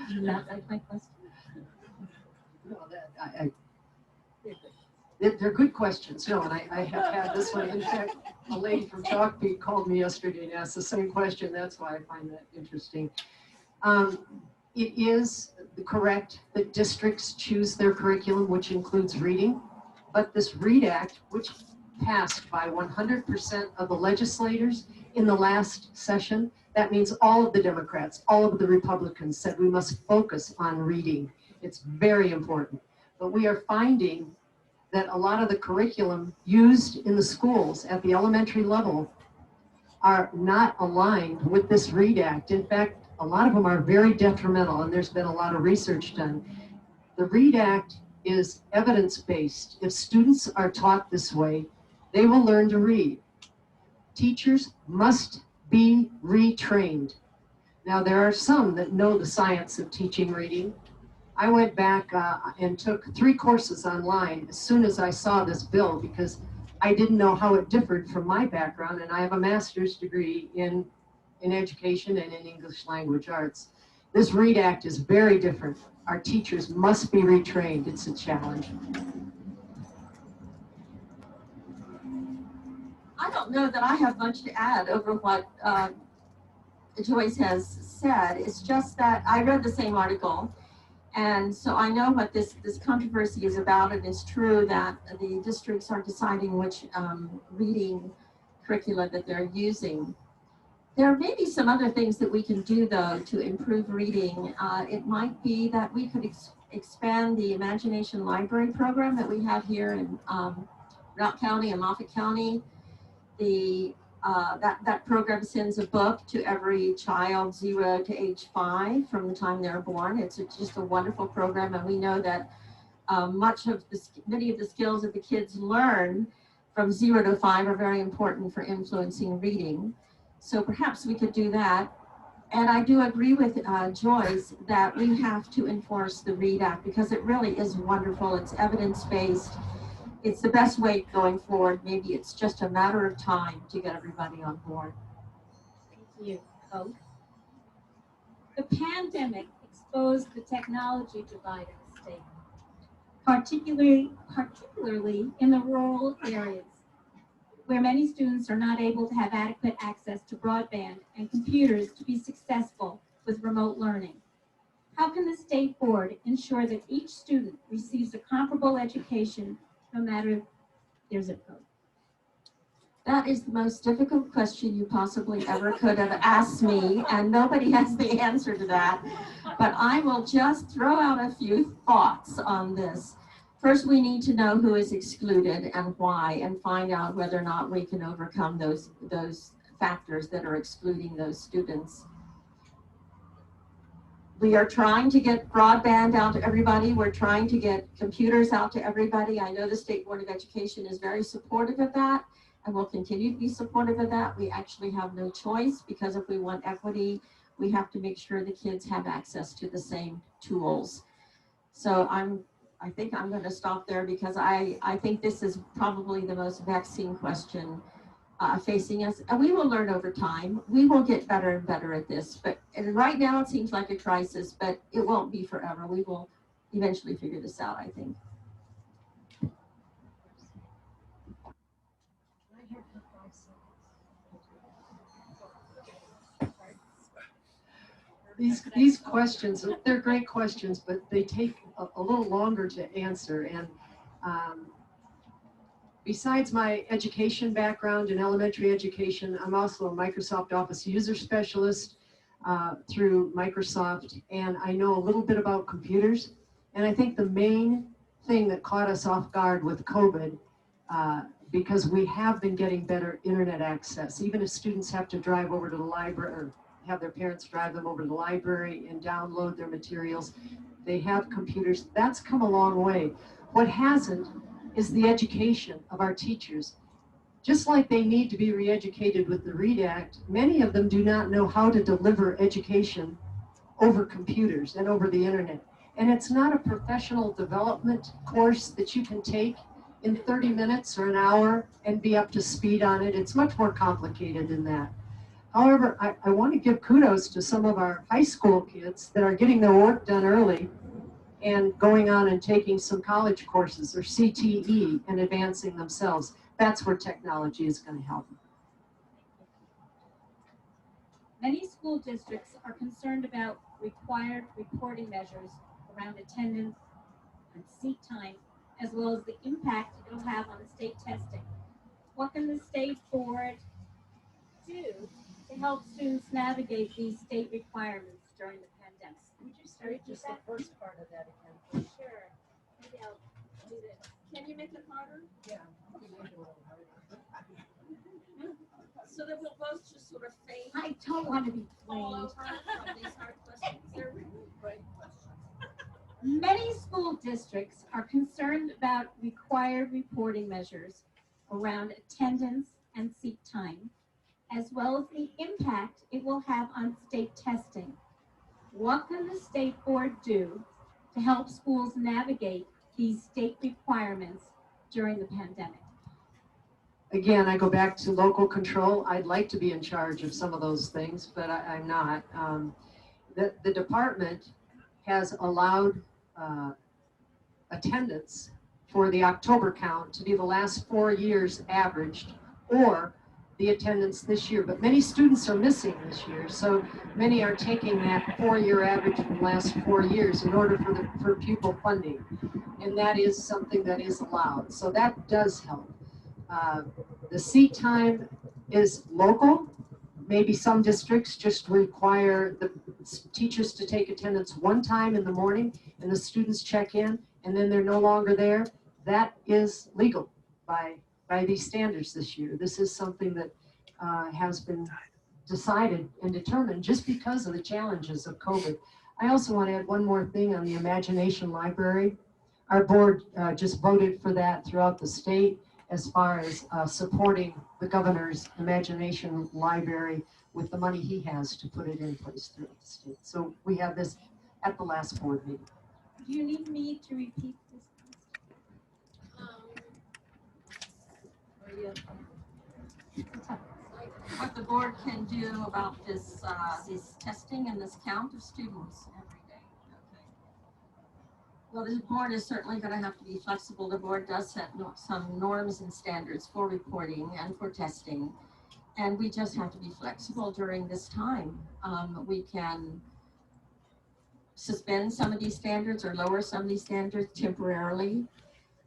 Is that like my question? No, they're good questions. No, and I have had this one. In fact, a lady from Chalkbeat called me yesterday and asked the same question. That's why I find that interesting. It is correct that districts choose their curriculum, which includes reading, but this READ Act, which passed by 100% of the legislators in the last session, that means all of the Democrats, all of the Republicans said we must focus on reading. It's very important. But we are finding that a lot of the curriculum used in the schools at the elementary level are not aligned with this READ Act. In fact, a lot of them are very detrimental, and there's been a lot of research done. The READ Act is evidence-based. If students are taught this way, they will learn to read. Teachers must be retrained. Now, there are some that know the science of teaching reading. I went back and took 3 courses online as soon as I saw this bill because I didn't know how it differed from my background, and I have a master's degree in education and in English language arts. This READ Act is very different. Our teachers must be retrained. It's a challenge. I don't know that I have much to add over what Joyce has said. It's just that I read the same article, and so I know what this controversy is about. It is true that the districts are deciding which reading curricula that they're using. There may be some other things that we can do, though, to improve reading. It might be that we could expand the Imagination Library program that we have here in Routt County and Moffat County. That program sends a book to every child 0 to age 5 from the time they're born. It's just a wonderful program, and we know that many of the skills that the kids learn from 0 to 5 are very important for influencing reading. So perhaps we could do that. And I do agree with Joyce that we have to enforce the READ Act because it really is wonderful. It's evidence-based. It's the best way going forward. Maybe it's just a matter of time to get everybody on board. Thank you both. The pandemic exposed the technology divide in the state, particularly in the rural areas, where many students are not able to have adequate access to broadband and computers to be successful with remote learning. How can the state board ensure that each student receives a comparable education no matter their zip code? That is the most difficult question you possibly ever could have asked me, and nobody has the answer to that. But I will just throw out a few thoughts on this. First, we need to know who is excluded and why, and find out whether or not we can overcome those factors that are excluding those students. We are trying to get broadband out to everybody. We're trying to get computers out to everybody. I know the State Board of Education is very supportive of that and will continue to be supportive of that. We actually have no choice because if we want equity, we have to make sure the kids have access to the same tools. So I think I'm going to stop there because I think this is probably the most vexing question facing us, and we will learn over time. We will get better and better at this, and right now it seems like a crisis, but it won't be forever. We will eventually figure this out, I think. These questions, they're great questions, but they take a little longer to answer. And besides my education background in elementary education, I'm also a Microsoft Office user specialist through Microsoft, and I know a little bit about computers. And I think the main thing that caught us off guard with COVID, because we have been getting better internet access, even if students have to drive over to the library or have their parents drive them over to the library and download their materials, they have computers. That's come a long way. What hasn't is the education of our teachers. Just like they need to be re-educated with the READ Act, many of them do not know how to deliver education over computers and over the internet. And it's not a professional development course that you can take in 30 minutes or an hour and be up to speed on it. It's much more complicated than that. However, I want to give kudos to some of our high school kids that are getting their work done early and going on and taking some college courses or CTE and advancing themselves. That's where technology is going to help. Many school districts are concerned about required reporting measures around attendance and seat time, as well as the impact it'll have on the state testing. What can the state board do to help students navigate these state requirements during the pandemic? Would you start just the first part of that again? Sure. Maybe I'll do this. Can you make it harder? Yeah. So that we'll both just sort of fade. I don't want to be all blamed. over from these hard questions. They're really great questions. Many school districts are concerned about required reporting measures around attendance and seat time, as well as the impact it will have on state testing. What can the state board do to help schools navigate these state requirements during the pandemic? Again, I go back to local control. I'd like to be in charge of some of those things, but I'm not. The department has allowed attendance for the October count to be the last 4 years averaged, or the attendance this year. But many students are missing this year, so many are taking that 4-year average from the last 4 years in order for pupil funding. And that is something that is allowed. So that does help. The seat time is local. Maybe some districts just require the teachers to take attendance one time in the morning and the students check in and then they're no longer there. That is legal by these standards this year. This is something that has been decided and determined just because of the challenges of COVID. I also want to add one more thing on the Imagination Library. Our board just voted for that throughout the state as far as supporting the governor's Imagination Library with the money he has to put it in place throughout the state. So we have this at the last board meeting. Do you need me to repeat this? What the board can do about this testing and this count of students every day. Okay. Well, the board is certainly going to have to be flexible. The board does set some norms and standards for reporting and for testing, and we just have to be flexible during this time. We can suspend some of these standards or lower some of these standards temporarily.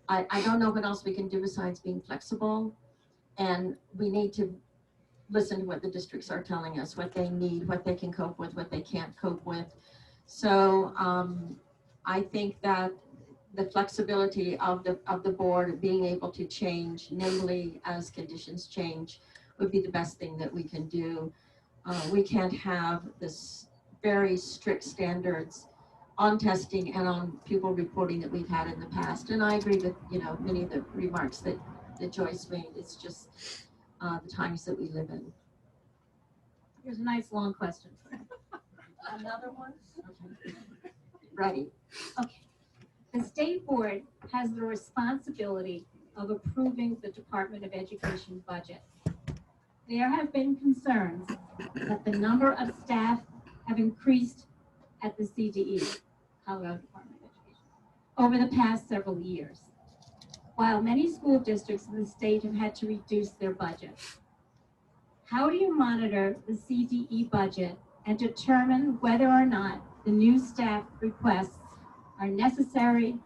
I don't know what else we can do besides being flexible, and we need to listen to what the districts are telling us, what they need, what they can cope with, what they can't cope with. So I think that the flexibility of the board being able to change, namely as conditions change, would be the best thing that we can do. We can't have this very strict standards on testing and on pupil reporting that we've had in the past. And I agree with many of the remarks that Joyce made. It's just the times that we live in. Here's a nice long question. Another one? Okay. Ready. Okay. The state board has the responsibility of approving the Department of Education budget. there have been concerns that the number of staff have increased at the CDE, Colorado Department of Education, over the past several years, while many school districts in the state have had to reduce their budgets. How do you monitor the CDE budget and determine whether or not the new staff requests are necessary,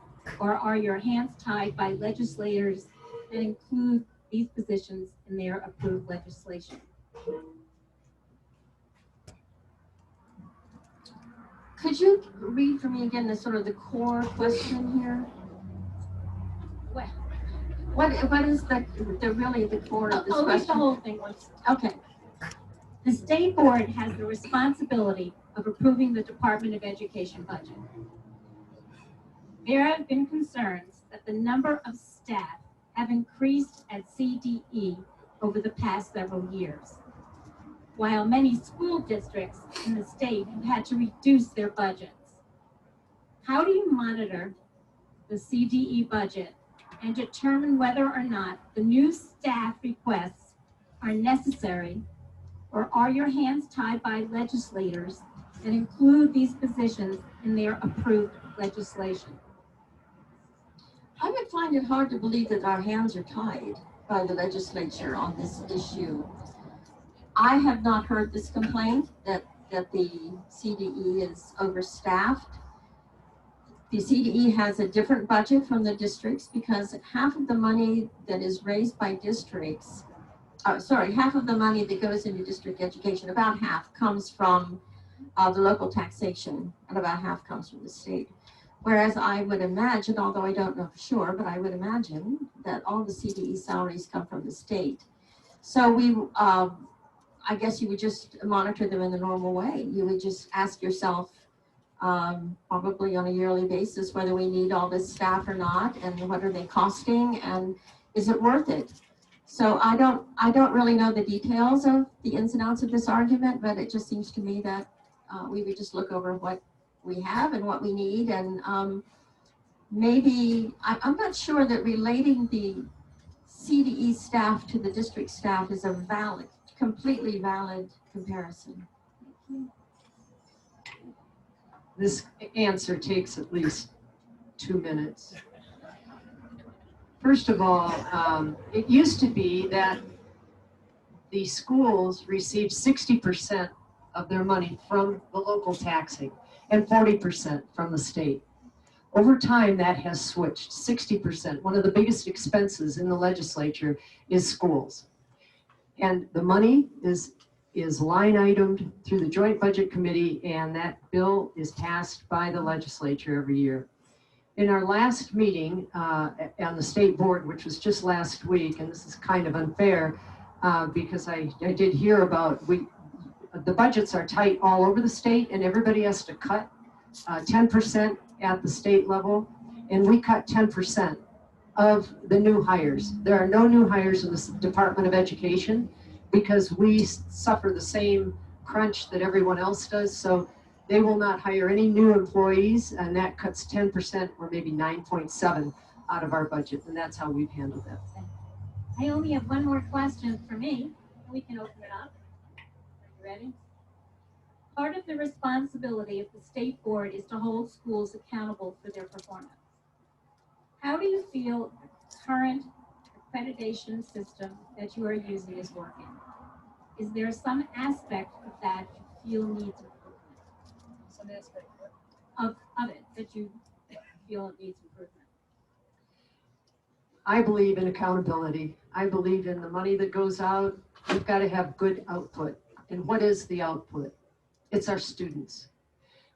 or are your hands tied by legislators that include these positions in their approved legislation? Could you read for me again the sort of the core question here? Well, what is the really the core of this I'll read question? the whole thing once. Okay. The state board has the responsibility of approving the Department of Education budget. There have been concerns that the number of staff have increased at CDE over the past several years, while many school districts in the state have had to reduce their budgets. How do you monitor the CDE budget and determine whether or not the new staff requests are necessary, or are your hands tied by legislators that include these positions in their approved legislation? I would find it hard to believe that our hands are tied by the legislature on this issue. I have not heard this complaint that the CDE is overstaffed. The CDE has a different budget from the districts because half of the money that is raised by districts, half of the money that goes into district education, about half comes from the local taxation and about half comes from the state. Whereas I would imagine, although I don't know for sure, but I would imagine that all the CDE salaries come from the state. So I guess you would just monitor them in the normal way. You would just ask yourself, probably on a yearly basis, whether we need all this staff or not, and what are they costing, and is it worth it? So I don't really know the details of the ins and outs of this argument, but it just seems to me that we would just look over what we have and what we need, and maybe I'm not sure that relating the CDE staff to the district staff is a completely valid comparison. This answer takes at least 2 minutes. First of all, it used to be that the schools received 60% of their money from the local taxing and 40% from the state. Over time, that has switched, 60%. One of the biggest expenses in the legislature is schools. And the money is line itemed through the Joint Budget Committee, and that bill is passed by the legislature every year. In our last meeting on the state board, which was just last week, and this is kind of unfair because I did hear about the budgets are tight all over the state, and everybody has to cut 10% at the state level, and we cut 10% of the new hires. There are no new hires in the Department of Education because we suffer the same crunch that everyone else does. So they will not hire any new employees, and that cuts 10% or maybe 9.7 out of our budget, and that's how we've handled that. I only have one more question for me, and we can open it up. Are you ready? Part of the responsibility of the state board is to hold schools accountable for their performance. How do you feel the current accreditation system that you are using is working? Is there some aspect of that you feel needs improvement? Some aspect of it that you feel it needs improvement? I believe in accountability. I believe in the money that goes out. We've got to have good output. And what is the output? It's our students.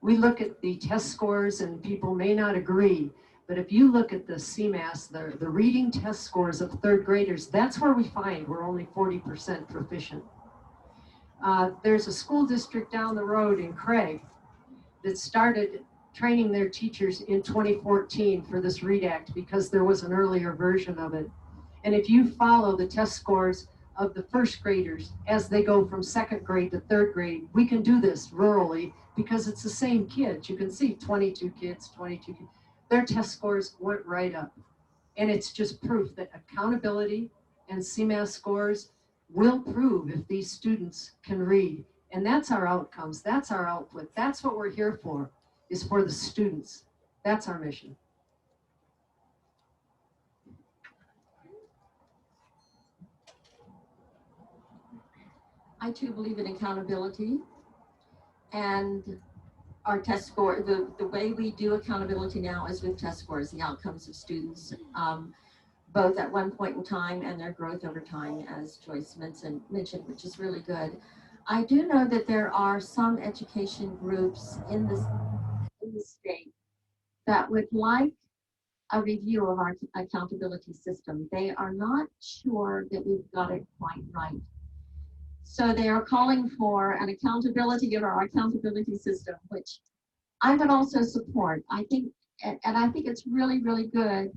We look at the test scores, and people may not agree, but if you look at the CMAS, the reading test scores of third graders, that's where we find we're only 40% proficient. There's a school district down the road in Craig that started training their teachers in 2014 for this READ Act because there was an earlier version of it. And if you follow the test scores of the first graders as they go from second grade to third grade, we can do this rurally because it's the same kids. You can see 22 kids, 22 kids. Their test scores went right up. And it's just proof that accountability and CMAS scores will prove if these students can read. And that's our outcomes, that's our output, that's what we're here for, is for the students. That's our mission. I too believe in accountability, and our test score, the way we do accountability now is with test scores, the outcomes of students, both at one point in time and their growth over time, as Joyce mentioned, which is really good. I do know that there are some education groups in the state that would like a review of our accountability system. They are not sure that we've got it quite right. So they are calling for an accountability of our accountability system, which I would also support. I think, and I think it's really, really good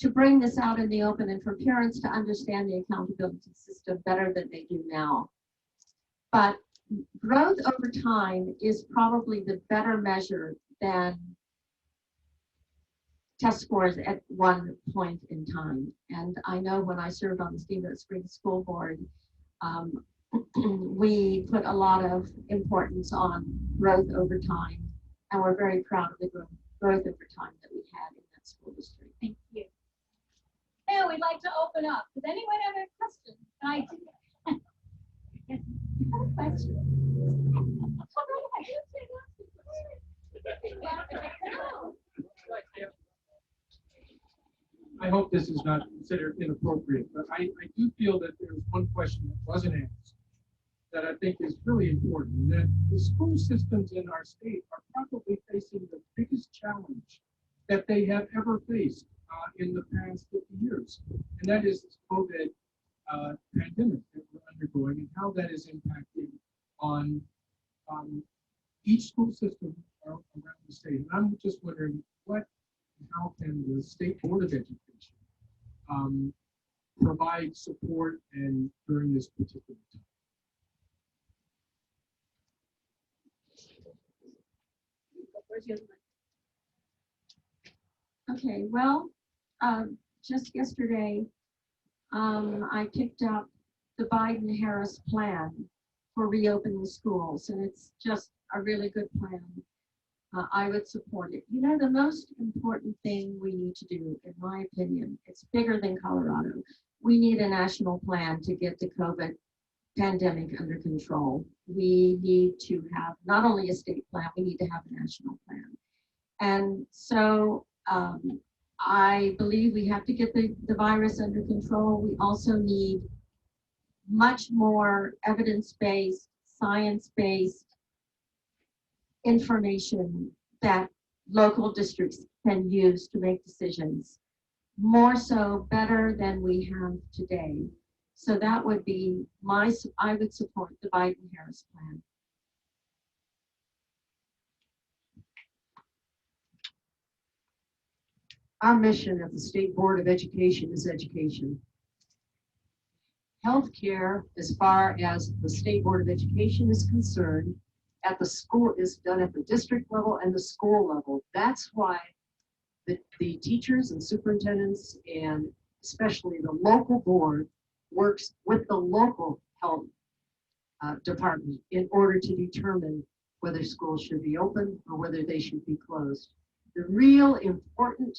to bring this out in the open and for parents to understand the accountability system better than they do now. But growth over time is probably the better measure than test scores at one point in time. And I know when I served on the Steamboat Springs School Board, we put a lot of importance on growth over time, and we're very proud of the growth over time that we had in that school district. Thank you. Now we'd like to open up. Does anyone have a question? I do. Yes, you have a question. I hope this is not considered inappropriate, but I do feel that there's one question that wasn't asked that I think is really important, that the school systems in our state are probably facing the biggest challenge that they have ever faced in the past 50 years. And that is this COVID pandemic that we're undergoing and how that is impacting on each school system around the state. And I'm just wondering how can the State Board of Education provide support and during this particular time? Okay, well, just yesterday, I picked up the Biden-Harris plan for reopening schools, and it's just a really good plan. I would support it. You know, the most important thing we need to do, in my opinion, it's bigger than Colorado. We need a national plan to get the COVID pandemic under control. We need to have not only a state plan, we need to have a national plan. And so I believe we have to get the virus under control. We also need much more evidence-based, science-based information that local districts can use to make decisions, more so better than we have today. So that would be I would support the Biden-Harris plan. Our mission at the State Board of Education is education. Healthcare, as far as the State Board of Education is concerned, at the school is done at the district level and the school level. That's why the teachers and superintendents and especially the local board works with the local health department in order to determine whether schools should be open or whether they should be closed. The real important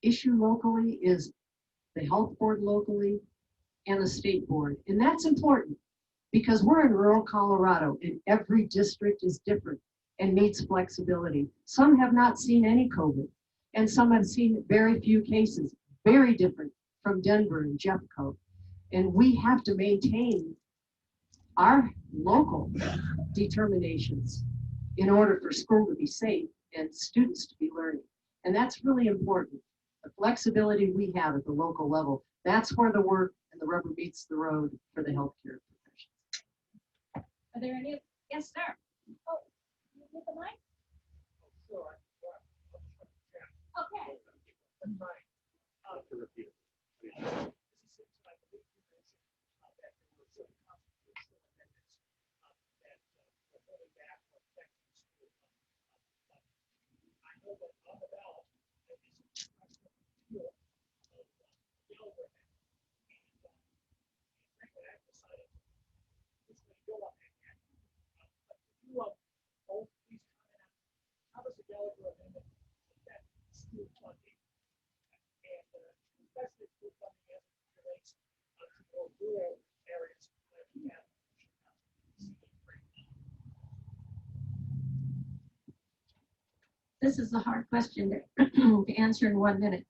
issue locally is the health board locally and the state board. And that's important because we're in rural Colorado and every district is different and needs flexibility. Some have not seen any COVID and some have seen very few cases, very different from Denver and Jeffco. And we have to maintain our local determinations in order for school to be safe and students to be learning. And that's really important. The flexibility we have at the local level, that's where the work and the rubber meets the road for the healthcare professions. Are there any? Yes, sir. Oh, you get the mic? Okay. build on that yet. Both please comment on how does the Gallagher amendment affect school funding and especially school funding as it relates to more rural areas that we have. This is a hard question to answer in 1 minute.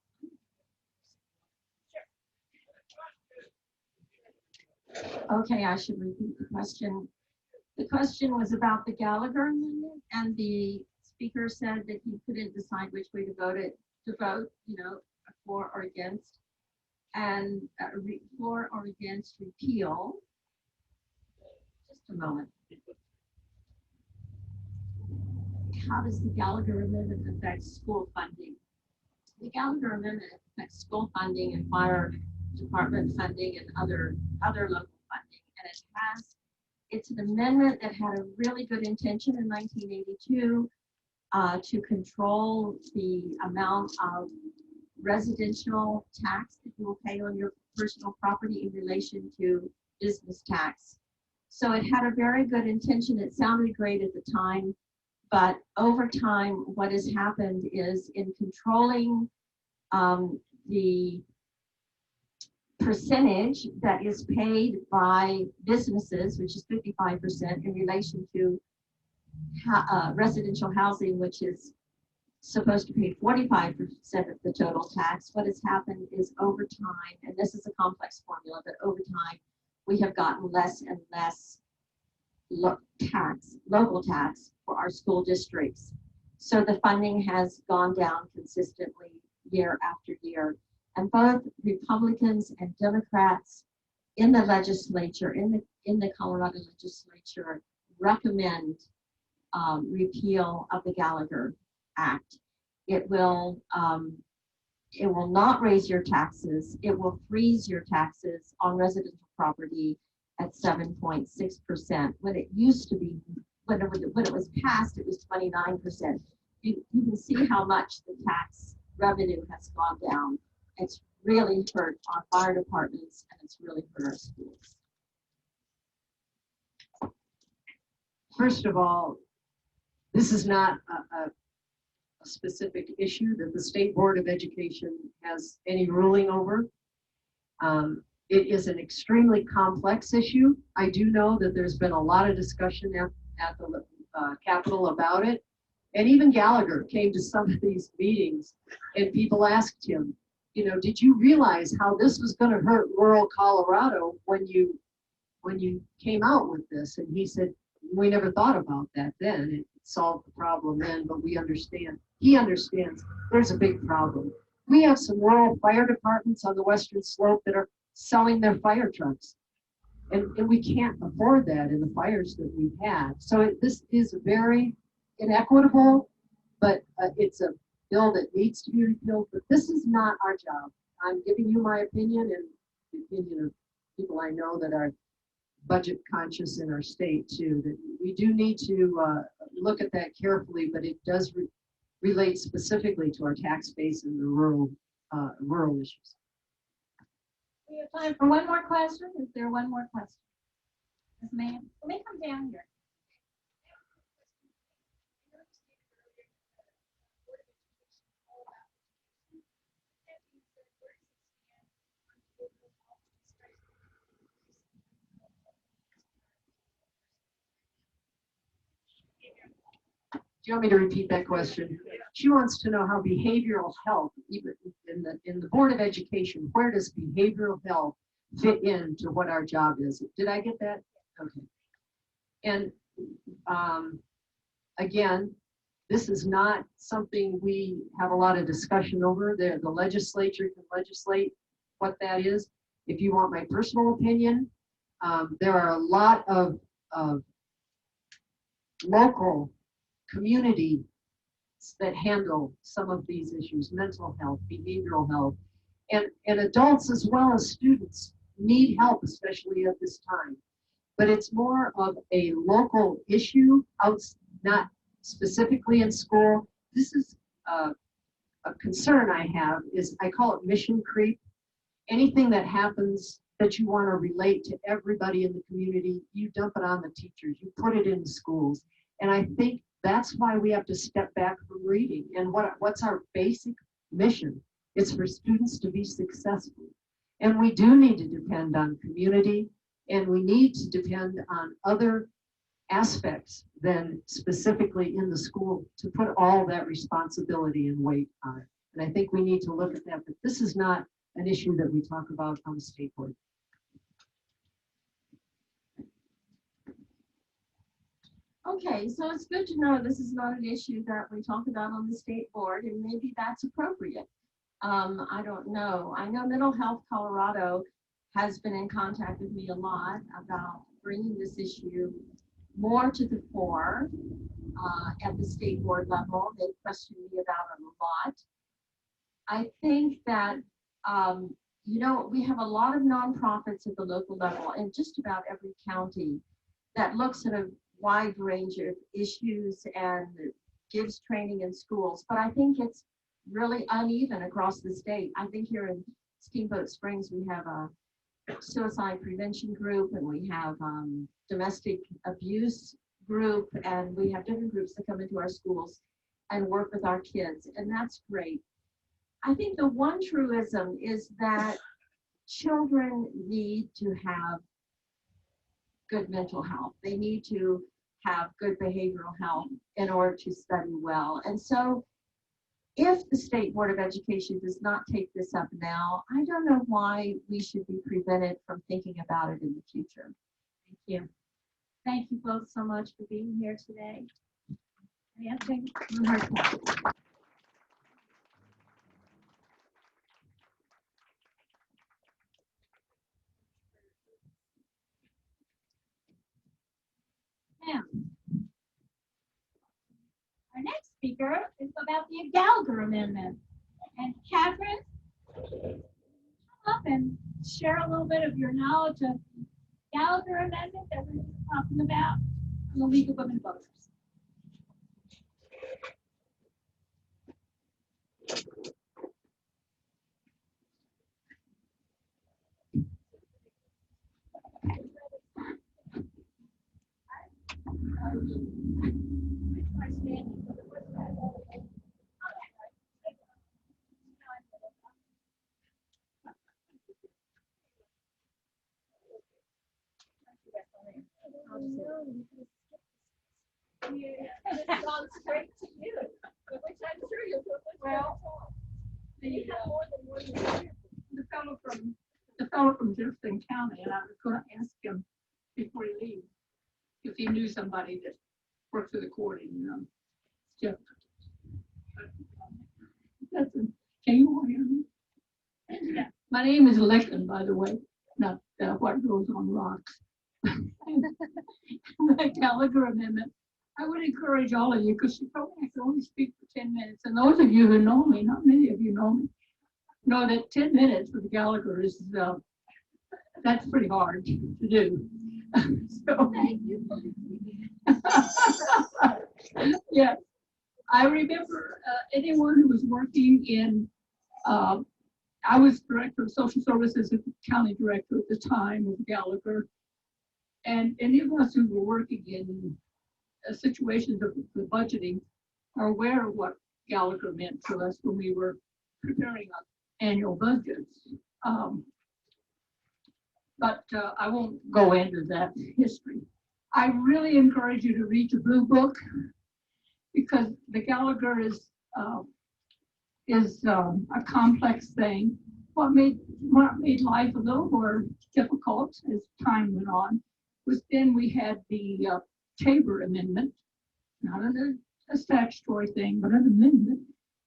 Okay, I should repeat the question. The question was about the Gallagher amendment, and the speaker said that he couldn't decide which way to vote, you know, for or against, and for or against repeal. Just a moment. How does the Gallagher amendment affect school funding? The Gallagher amendment affects school funding and fire department funding and other local funding, and it's an amendment that had a really good intention in 1982 to control the amount of residential tax that you will pay on your personal property in relation to business tax. So it had a very good intention. It sounded great at the time, but over time, what has happened is in controlling the percentage that is paid by businesses, which is 55% in relation to residential housing, which is supposed to pay 45% of the total tax. What has happened is over time, and this is a complex formula, but over time, we have gotten less and less local tax for our school districts. So the funding has gone down consistently year after year. And both Republicans and Democrats in the legislature, in the Colorado legislature, recommend repeal of the Gallagher Act. It will not raise your taxes. It will freeze your taxes on residential property at 7.6%. When it used to be, when it was passed, it was 29%. You can see how much the tax revenue has gone down. It's really hurt our fire departments, and it's really hurt our schools. First of all, this is not a specific issue that the State Board of Education has any ruling over. It is an extremely complex issue. I do know that there's been a lot of discussion at the Capitol about it. And even Gallagher came to some of these meetings, and people asked him, you know, did you realize how this was going to hurt rural Colorado when you came out with this? And he said, we never thought about that then. It solved the problem then, but we understand. He understands there's a big problem. We have some rural fire departments on the western slope that are selling their fire trucks. And we can't afford that in the fires that we've had. So this is very inequitable, but it's a bill that needs to be repealed, but this is not our job. I'm giving you my opinion and the opinion of people I know that are budget conscious in our state too, that we do need to look at that carefully, but it does relate specifically to our tax base and the rural issues. We have time for one more question. Is there one more question? Yes, ma'am. Let me come down here. Do you want me to repeat that question? She wants to know how behavioral health, even in the Board of Education, where does behavioral health fit into what our job is? Did I get that? Okay. And again, this is not something we have a lot of discussion over. The legislature can legislate what that is. If you want my personal opinion, there are a lot of local community that handle some of these issues, mental health, behavioral health, and adults as well as students need help, especially at this time. But it's more of a local issue, not specifically in school. This is a concern I have, is I call it mission creep. Anything that happens that you want to relate to everybody in the community, you dump it on the teachers, you put it in the schools. And I think that's why we have to step back from reading. And what's our basic mission? It's for students to be successful. And we do need to depend on community, and we need to depend on other aspects than specifically in the school to put all that responsibility and weight on it. And I think we need to look at that, but this is not an issue that we talk about on the state board. Okay, so it's good to know this is not an issue that we talk about on the state board, and maybe that's appropriate. I don't know. I know Mental Health Colorado has been in contact with me a lot about bringing this issue more to the fore at the state board level. They question me about it a lot. I think that, you know, we have a lot of nonprofits at the local level in just about every county that looks at a wide range of issues and gives training in schools, but I think it's really uneven across the state. I think here in Steamboat Springs, we have a suicide prevention group, and we have domestic abuse group, and we have different groups that come into our schools and work with our kids, and that's great. I think the one truism is that children need to have good mental health. They need to have good behavioral health in order to study well. And so if the State Board of Education does not take this up now, I don't know why we should be prevented from thinking about it in the future. Thank you. Thank you both so much for being here today. Answering your questions. Now, our next speaker is about the Gallagher Amendment. And Catherine, come up and share a little bit of your knowledge of the Gallagher Amendment that we're talking about in the League of Women Voters. It's gone straight to you, which I'm sure you'll do. Well, the fellow from Jefferson County, and I was going to ask him before he leaves if he knew somebody that works for the court in Jeff. Can you all hear me? Yeah. My name is Schlichtman, by the way, not what goes on rocks. The Gallagher Amendment. I would encourage all of you, because she told me I could only speak for 10 minutes. And those of you who know me, not many of you know me, know that 10 minutes with Gallagher is, that's pretty hard to do. So, thank you. Yes, I remember anyone who was working in, I was director of social services at the county director at the time of Gallagher. And any of us who were working in situations of the budgeting are aware of what Gallagher meant to us when we were preparing our annual budgets. But I won't go into that history. I really encourage you to read the Blue Book, because the Gallagher is a complex thing. What made life a little more difficult as time went on was then we had the Tabor Amendment, not a statutory thing, but an amendment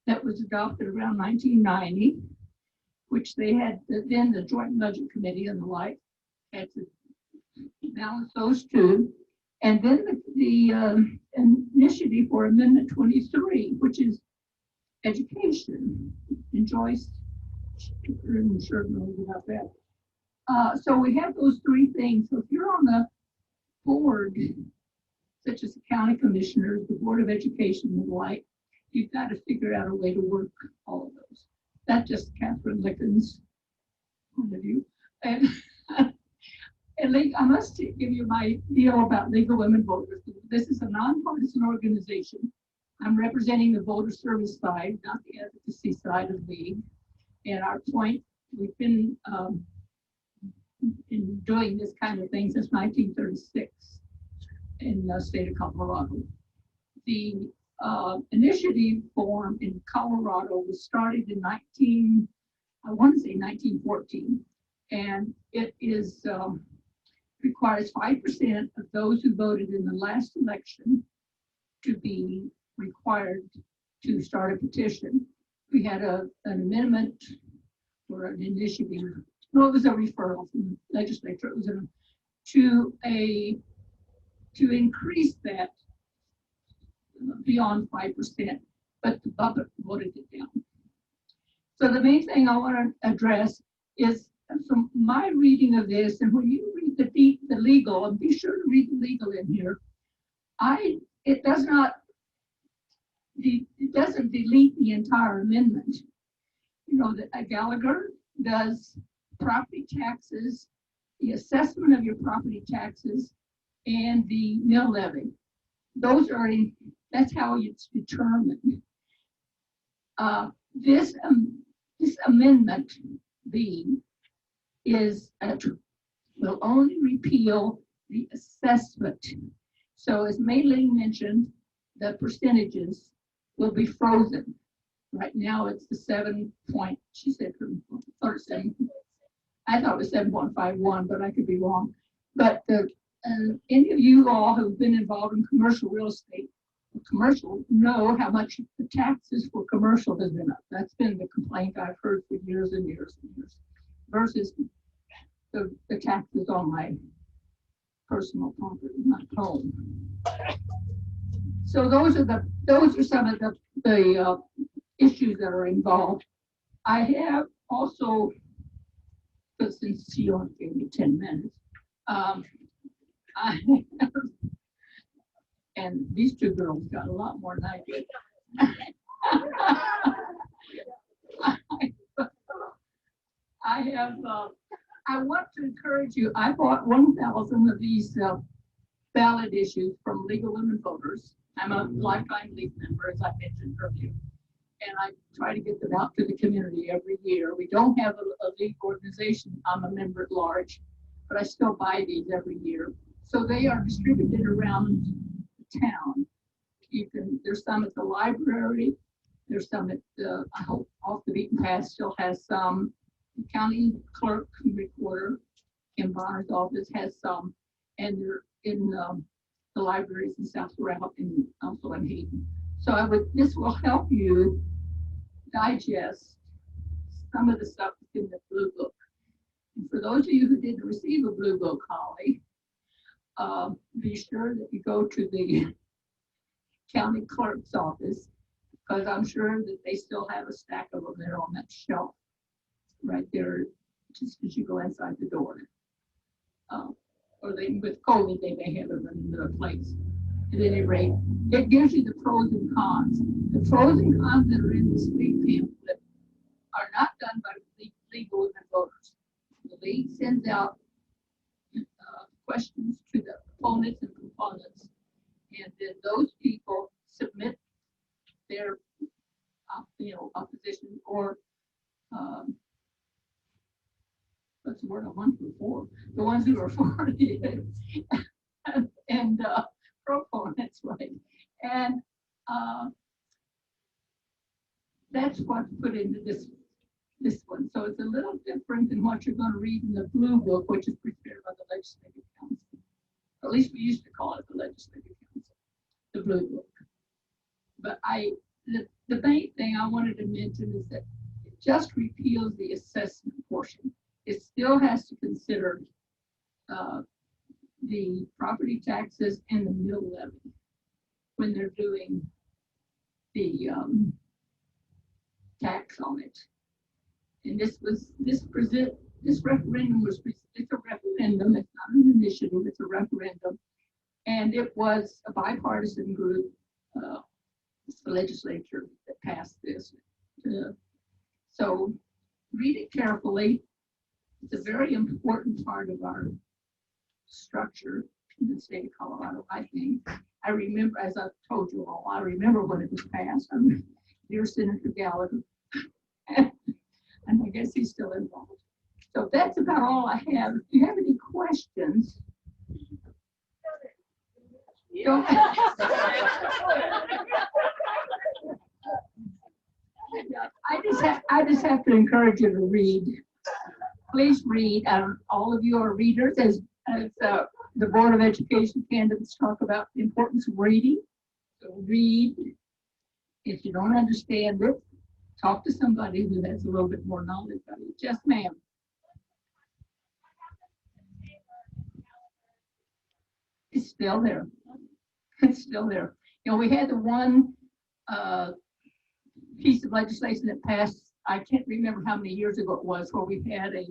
that was adopted around 1990, which they had then the Joint Budget Committee and the like had to balance those two. And then the initiative for Amendment 23, which is education. And Joyce sure knows about that. So we have those three things. So if you're on the board, such as the county commissioners, the Board of Education and the like, you've got to figure out a way to work all of those. That's just Catherine Licken's point of view. And And I must give you my deal about League of Women Voters. This is a nonpartisan organization. I'm representing the voter service side, not the advocacy side of League. And our point, we've been in doing this kind of thing since 1936 in the state of Colorado. The initiative form in Colorado was started in 1914, and it is requires 5% of those who voted in the last election to be required to start a petition. We had an amendment or an initiative. No, it was a referral from the legislature. It was to increase that beyond 5%, but the public voted it down. So the main thing I want to address is from my reading of this, and when you read the legal, and be sure to read the legal in here, it doesn't delete the entire amendment. You know, that Gallagher does property taxes, the assessment of your property taxes, and the mill levy. Those are that's how it's determined. This amendment B will only repeal the assessment. So as Mei Ling mentioned, the percentages will be frozen. Right now it's the 7 point, she said, or 7. I thought it was 7.51, but I could be wrong. But any of you all who've been involved in commercial real estate, commercial, know how much the taxes for commercial has been up. That's been the complaint I've heard for years and years and years, versus the taxes on my personal property, my home. So those are some of the issues that are involved. I have also, but since she only gave me 10 minutes, and these two girls got a lot more than I did. I want to encourage you. I bought 1,000 of these ballot issues from League of Women Voters. I'm a lifetime League member, as I mentioned earlier, and I try to get them out to the community every year. We don't have a League organization. I'm a member at large, but I still buy these every year. So they are distributed around the town. There's some at the library. There's some at I hope Off the Beaten Path still has some. The county clerk and recorder in Bonner's office has some, and they're in the libraries in South Route and also in Hayden. So this will help you digest some of the stuff that's in the Blue Book. And for those of you who didn't receive a Blue Book, Holly, be sure that you go to the county clerk's office, because I'm sure that they still have a stack of them there on that shelf right there, just as you go inside the door. Or with COVID, they may have it in another place. At any rate, it gives you the pros and cons. The pros and cons that are in this league pamphlet are not done by the League of Women Voters. The league sends out questions to the opponents and components, and then those people submit their opposition or what's the word I want for? The ones who are for it and proponents, right? And that's what's put into this one. So it's a little different than what you're going to read in the Blue Book, which is prepared by the Legislative Council. At least we used to call it the Legislative Council, the Blue Book. But the main thing I wanted to mention is that it just repeals the assessment portion. It still has to consider the property taxes and the mill levy when they're doing the tax on it. And this referendum it's a referendum. It's not an initiative. It's a referendum, and it was a bipartisan group, the legislature, that passed this. So read it carefully. It's a very important part of our structure in the state of Colorado, I think. I remember, as I've told you all, I remember when it was passed. I'm dear Senator Gallagher. And I guess he's still involved. So that's about all I have. If you have any questions, don't I just have to encourage you to read. Please read. All of you are readers, as the Board of Education candidates talk about the importance of reading. So read. If you don't understand it, talk to somebody who has a little bit more knowledge of it. Yes, ma'am. It's still there. It's still there. You know, we had the one piece of legislation that passed, I can't remember how many years ago it was, where we had a,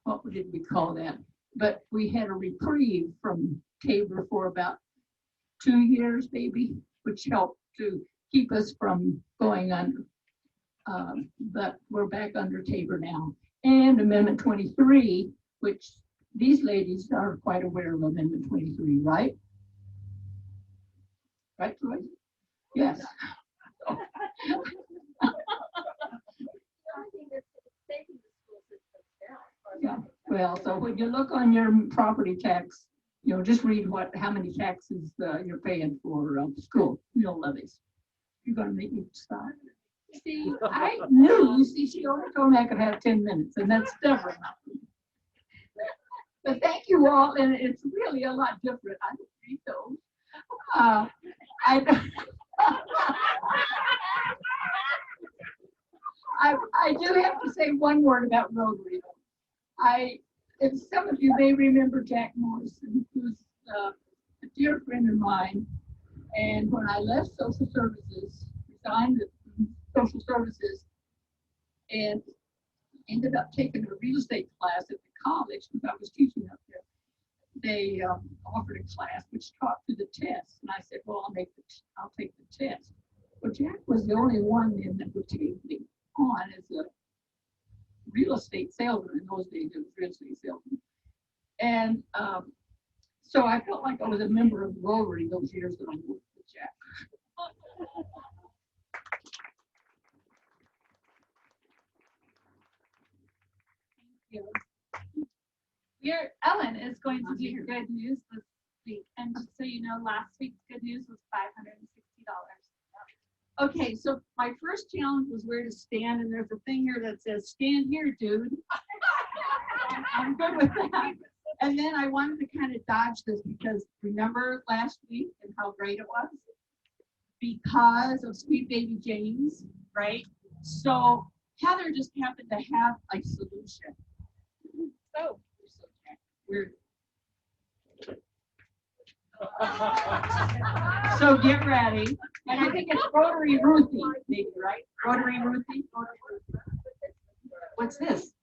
what did we call that? But we had a reprieve from Tabor for about 2 years, maybe, which helped to keep us from going under. But we're back under Tabor now. And Amendment 23, which these ladies are quite aware of Amendment 23, right? Right, Joyce? Yes. Yeah. Well, so when you look on your property tax, you know, just read how many taxes you're paying for school mill levies. You're going to make me stop. See, I knew. You see, she only told me I could have 10 minutes, and that's never enough. But thank you all, and it's really a lot different. I didn't read those. I do have to say one word about Rotary. If some of you may remember Jack Morrison, who's a dear friend of mine, and when I left social services, resigned from social services, and ended up taking a real estate class at the college because I was teaching up there. They offered a class which taught to the test, and I said, "Well, I'll take the test." Well, Jack was the only one then that would take me on as a real estate salesman. In those days, it was real estate salesman, and so I felt like I was a member of Rotary those years that I worked with Jack. Ellen is going to do your good news this week. And just so you know, last week's good news was $560. Okay, so my first challenge was where to stand, and there's a thing here that says, "Stand here, dude." I'm good with that. And then I wanted to kind of dodge this because remember last week and how great it was? Because of Sweet Baby James, right? So Heather just happened to have a solution. So we're so get ready. And I think it's Rotary Ruthie, maybe, right? Rotary Ruthie. What's this?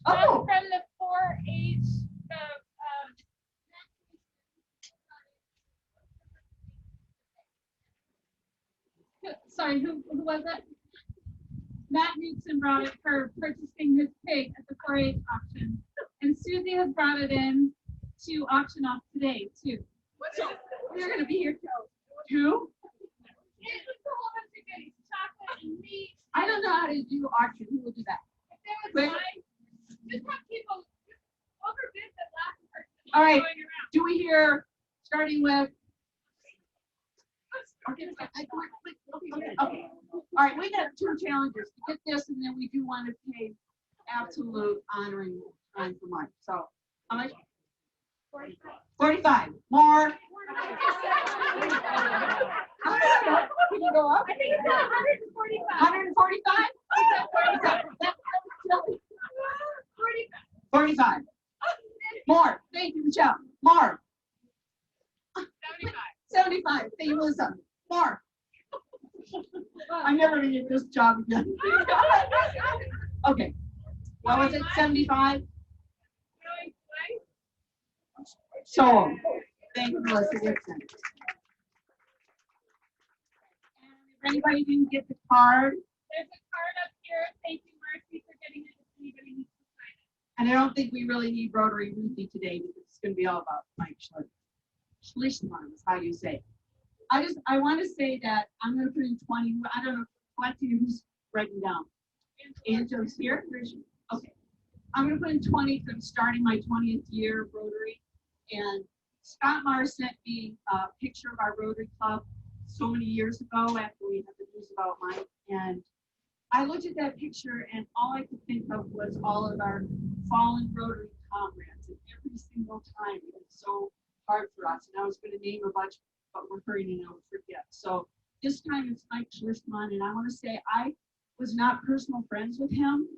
Oh, from the 4-H. Sorry, who was it? Matt Newton brought it for purchasing his pig at the 4-H auction, and Susie has brought it in to auction off today too. So we're going to be here till 2. It's a whole bunch of goodies, chocolate and meat. I don't know how to do auction. Who will do that? If there was wine, just have people overbid the last person. All right. Do we hear starting with? Okay. All right, we got 2 challenges to get this, and then we do want to pay absolute honoring time for Mike. So, how much? 45. More. Can you go up? I think it's 145. 145? 45. More. Thank you, Michelle. More. 75. Thank you, Melissa. More. I'm never going to get this job again. Okay. What was it? 75? So, thank you, Melissa Gibson. If anybody didn't get the card, There's a card up here. Thank you, Marcy, for getting it. If anybody needs to sign it. And I don't think we really need Rotary Ruthie today because it's going to be all about Mike Schlichtman is how you say it. I want to say that I'm going to put in 20. I don't know what to who's writing down. Angela's here. Okay. I'm going to put in 20 because I'm starting my 20th year of Rotary. And Scott Marr sent me a picture of our Rotary Club so many years ago after we had the news about Mike. And I looked at that picture and all I could think of was all of our fallen Rotary comrades. And every single time it was so hard for us. And I was going to name a bunch, but we're hurrying and I would forget. So this time it's Mike Schlichtman. And I want to say I was not personal friends with him,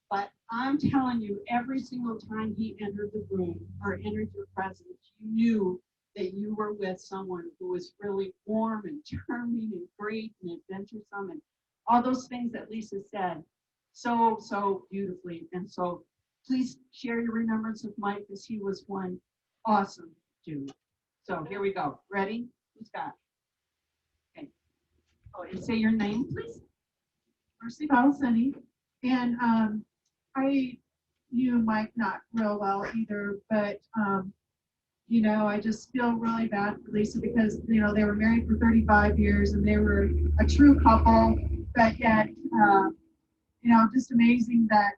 but I'm telling you, every single time he entered the room or entered your presence, you knew that you were with someone who was really warm and charming and great and adventuresome and all those things that Lisa said so beautifully. And so please share your remembrance of Mike because he was one awesome dude. So here we go. Ready? Who's got? Okay. Oh, and say your name, please. Mercy Sunny. And I knew Mike not real well either, but you know, I just feel really bad for Lisa because, you know, they were married for 35 years and they were a true couple, but yet, you know, just amazing that,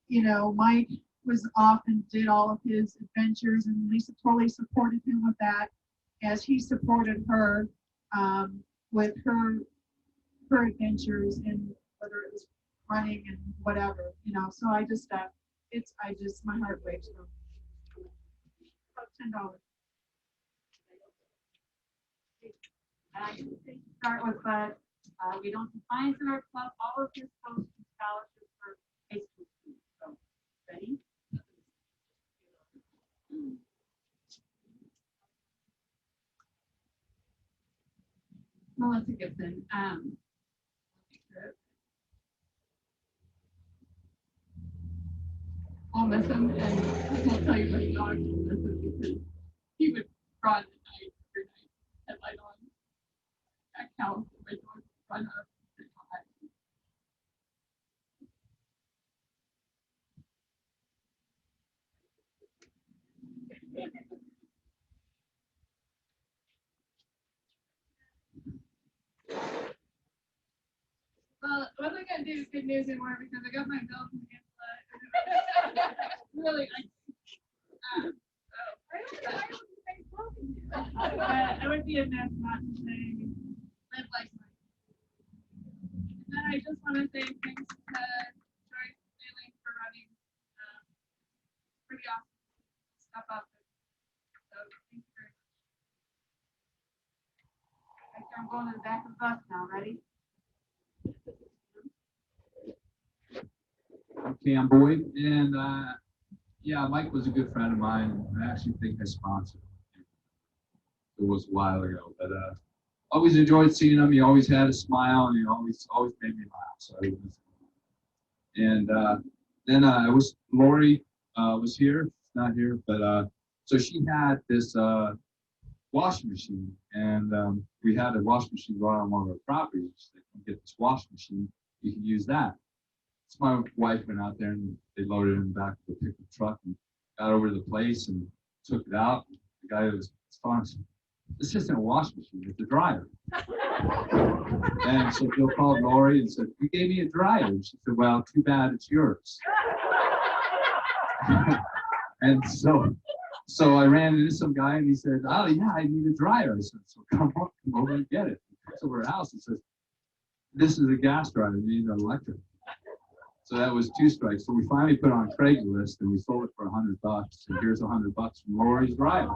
you know, Mike was off and did all of his adventures and Lisa totally supported him with that as he supported her with her adventures and whether it was running and whatever, you know. So I just, my heart breaks. So. About $10. And I didn't think to start with, but we don't define in our club. All of this goes to scholarships for high school students. So, ready? Melissa Gibson. I'll miss him, and I won't tell you what dog will miss him because he would run at night every night at light on at Cal. My dog would run up and hide. Well, I wasn't gonna do good news anymore because I got my bill from Angela. Really, I would be a mess not to say live like Mike. And then I just want to say thanks to Joyce Daly for running. Pretty awesome stuff up. So thank you very much. I'm going to the back of the bus now. Ready? I'm Cam Boyd, and yeah, Mike was a good friend of mine. I actually think I sponsored him. It was a while ago, but always enjoyed seeing him. He always had a smile, and he always made me laugh. So I was, and then Lori was here, not here, but so she had this washing machine, and we had a washing machine go out on one of our properties. They can get this washing machine, you can use that. So my wife went out there and they loaded it in the back of the pickup truck and got over to the place and took it out. The guy who was sponsoring, this isn't a washing machine, it's a dryer. And so Bill called Lori and said, "You gave me a dryer." And she said, "Well, too bad it's yours." And so I ran into some guy and he said, "Oh yeah, I need a dryer." I said, "So come over and get it." He comes over to our house and says, "This is a gas dryer, you need an electric." So that was 2 strikes. So we finally put on Craigslist and we sold it for $100. And here's $100 from Lori's dryer.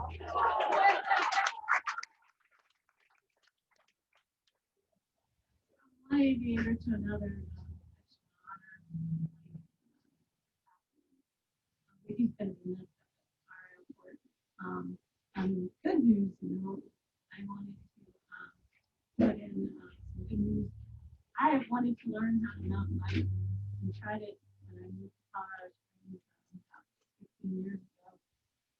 Aviator to another honor. He's been in our airport. Good news, you know, I wanted to put in some good news. I have wanted to learn how to mountain bike and tried it when I moved to Colorado about 15 years ago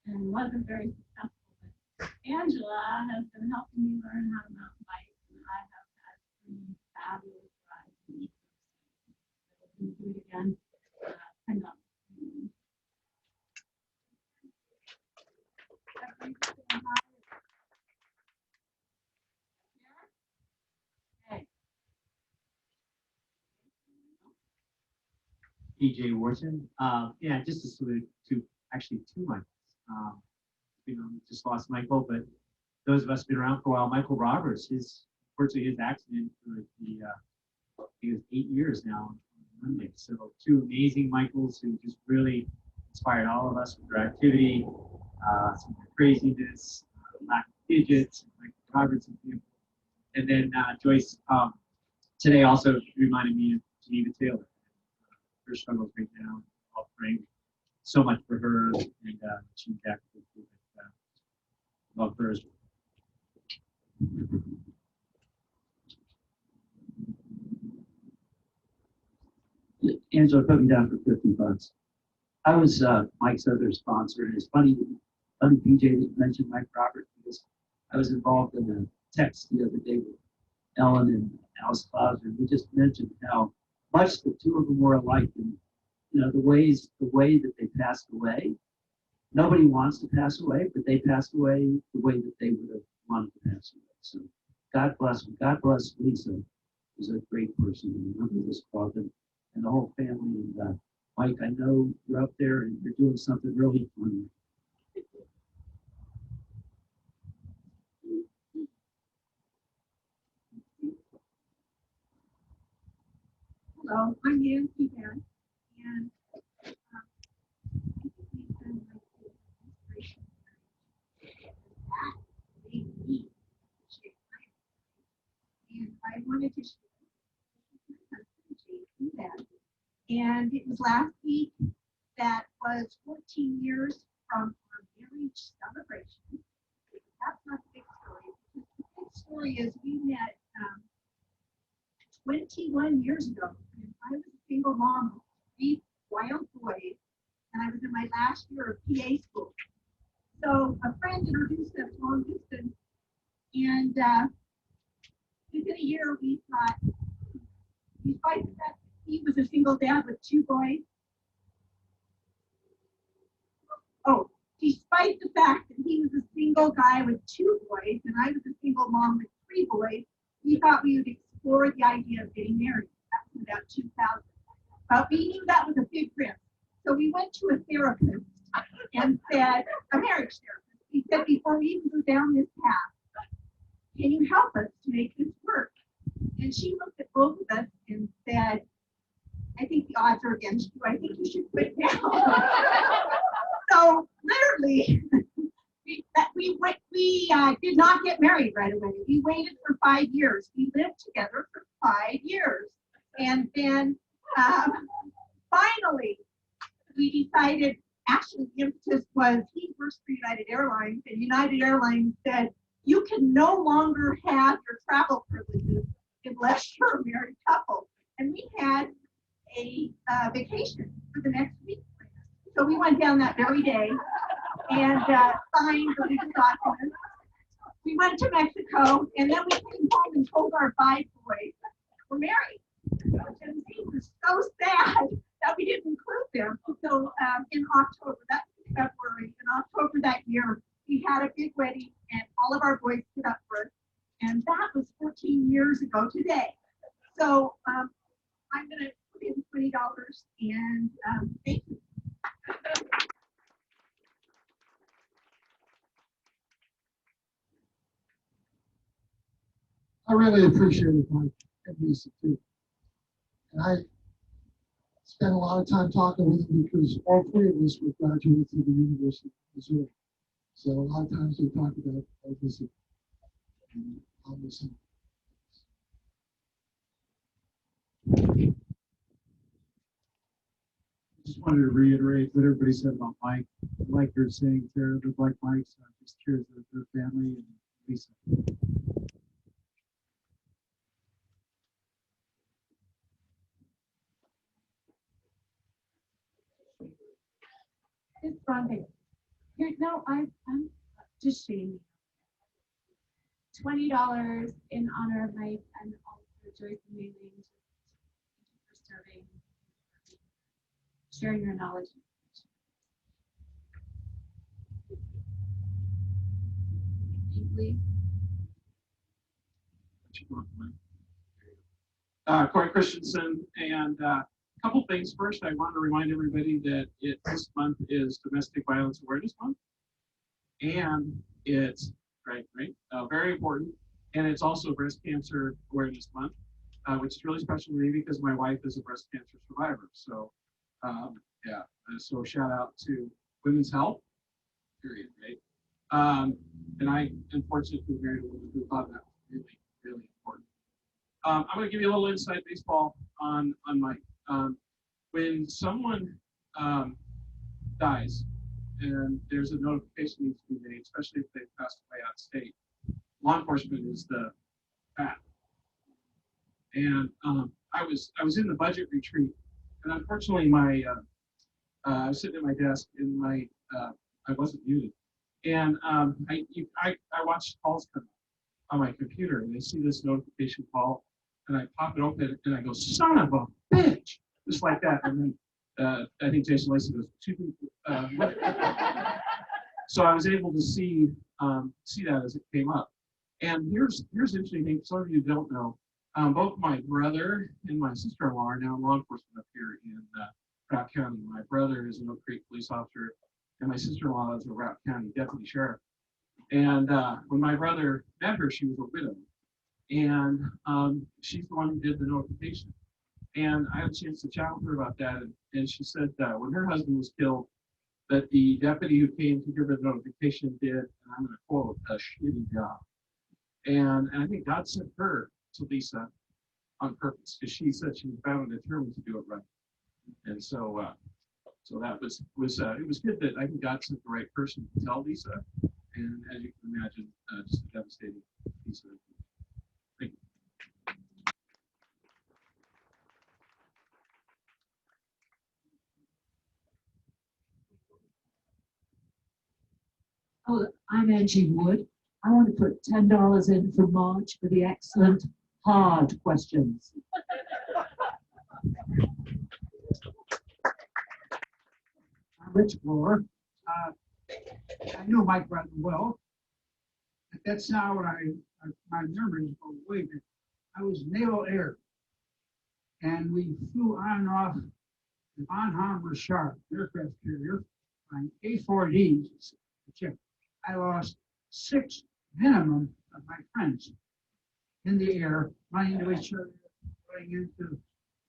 and wasn't very successful. But Angela has been helping me learn how to mountain bike, and I have had 3 fabulous rides. can do it again. I'm not. EJ Wharton. Yeah, just to salute to actually two Michaels. Just lost Michael, but those of us been around for a while. Michael Roberts, unfortunately his accident for he was 8 years now on Monday. So two amazing Michaels who just really inspired all of us with their activity, some of their craziness, lack of digits, Michael Roberts, and then Joyce today also reminded me of Geneva Taylor. Her struggles right now. I'll pray so much for her and she back love her as well. Angela put me down for $50. I was Mike's other sponsor, and it's funny PJ that you mentioned Mike Roberts because I was involved in a text the other day with Ellen and Alice Clauser, and we just mentioned how much the two of them were alike, and the way that they passed away. Nobody wants to pass away, but they passed away the way that they would have wanted to pass away. So God bless them. God bless Lisa, who's a great person and a member of this club, and the whole family. And Mike, I know you're up there and you're doing something really fun. Hello, I'm Nancy Van, and I think we've been like the inspiration that made me shape my life. And I wanted to share with my husband, Jason, that. And it was last week that was 14 years from our marriage celebration. That's not the big story. The big story is we met 21 years ago. And I was a single mom of 3 wild boys, and I was in my last year of PA school. So a friend introduced us long distance, and within a year we thought, despite the fact that he was a single dad with 2 boys, despite the fact that he was a single guy with 2 boys, and I was a single mom with 3 boys, we thought we would explore the idea of getting married. That was about 2000. But we knew that was a big risk. So we went to a therapist and said, a marriage therapist, he said, before we even go down this path, can you help us to make this work? And she looked at both of us and said, I think the odds are against you. I think you should quit now. So literally, we did not get married right away. We waited for 5 years. We lived together for 5 years. And then finally, we decided, actually the impetus was he works for United Airlines, and United Airlines said, you can no longer have your travel privileges unless you're a married couple. And we had a vacation for the next week. So we went down that very day and signed the legal documents. We went to Mexico, and then we came home and told our 5 boys we're married. And they were so sad that we didn't include them. So in October, that's February, in October that year, we had a big wedding, and all of our boys stood up for us. And that was 14 years ago today. So I'm going to put in $20 and thank you. I really appreciated Mike and Lisa too. And I spent a lot of time talking with him because all 3 of us were graduates of the University of Missouri. So a lot of times we talk about this and I'll miss him. Just wanted to reiterate what everybody said about Mike. Like you're saying, Tara, look like Mike, so I'm just curious of their family and Lisa. It's Rhonda. Here, no, I'm just shaming. $20 in honor of Mike and also Joyce and Maylene for serving sharing your knowledge. Please. Corey Christensen, and a couple things. First, I want to remind everybody that this month is Domestic Violence Awareness Month, and it's very important. And it's also Breast Cancer Awareness Month, which is really special to me because my wife is a breast cancer survivor. So, yeah, so shout out to Women's Health, period, right? And I, unfortunately, married a woman who thought that was really, really important. I'm going to give you a little inside baseball on Mike. When someone dies and there's a notification needs to be made, especially if they've passed away out of state, law enforcement is the bat. And I was in the budget retreat, and unfortunately, I was sitting at my desk and I wasn't muted, and I watched calls come on my computer, and I see this notification call, and I pop it open, and I go, "Son of a bitch!" Just like that, and then I think Jason Lacey goes, so I was able to see that as it came up. And here's the interesting thing. Some of you don't know. Both my brother and my sister-in-law are now law enforcement up here in Routt County. My brother is an Oak Creek police officer, and my sister-in-law is a Routt County deputy sheriff. And when my brother met her, she was a widow, and she's the one who did the notification. And I had a chance to chat with her about that, and she said when her husband was killed, that the deputy who came to give her the notification did, and I'm going to quote, a shitty job. And I think God sent her to Lisa on purpose, because she said she was bound and determined to do it right. And so that was it was good that I think God sent the right person to tell Lisa. And as you can imagine, just a devastating piece of information. Thank you. Oh, I'm Angie Wood. I want to put $10 in for Marge for the excellent hard questions. I'm Rich Bloor. I know Mike rather well, but that's not what my memories go way back. I was Naval Air, and we flew on and off the Von Hammer-Sharp aircraft carrier on A4Ds. I lost 6 minimum of my friends in the air, running into each other, running into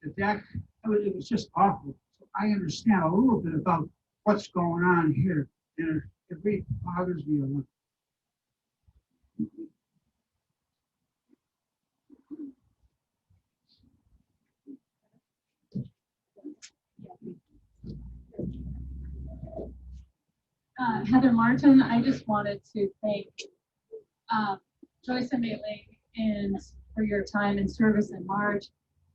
the deck. It was just awful. So I understand a little bit about what's going on here, and it really bothers me a lot. Heather Martin, I just wanted to thank Joyce and Mailing for your time and service in March.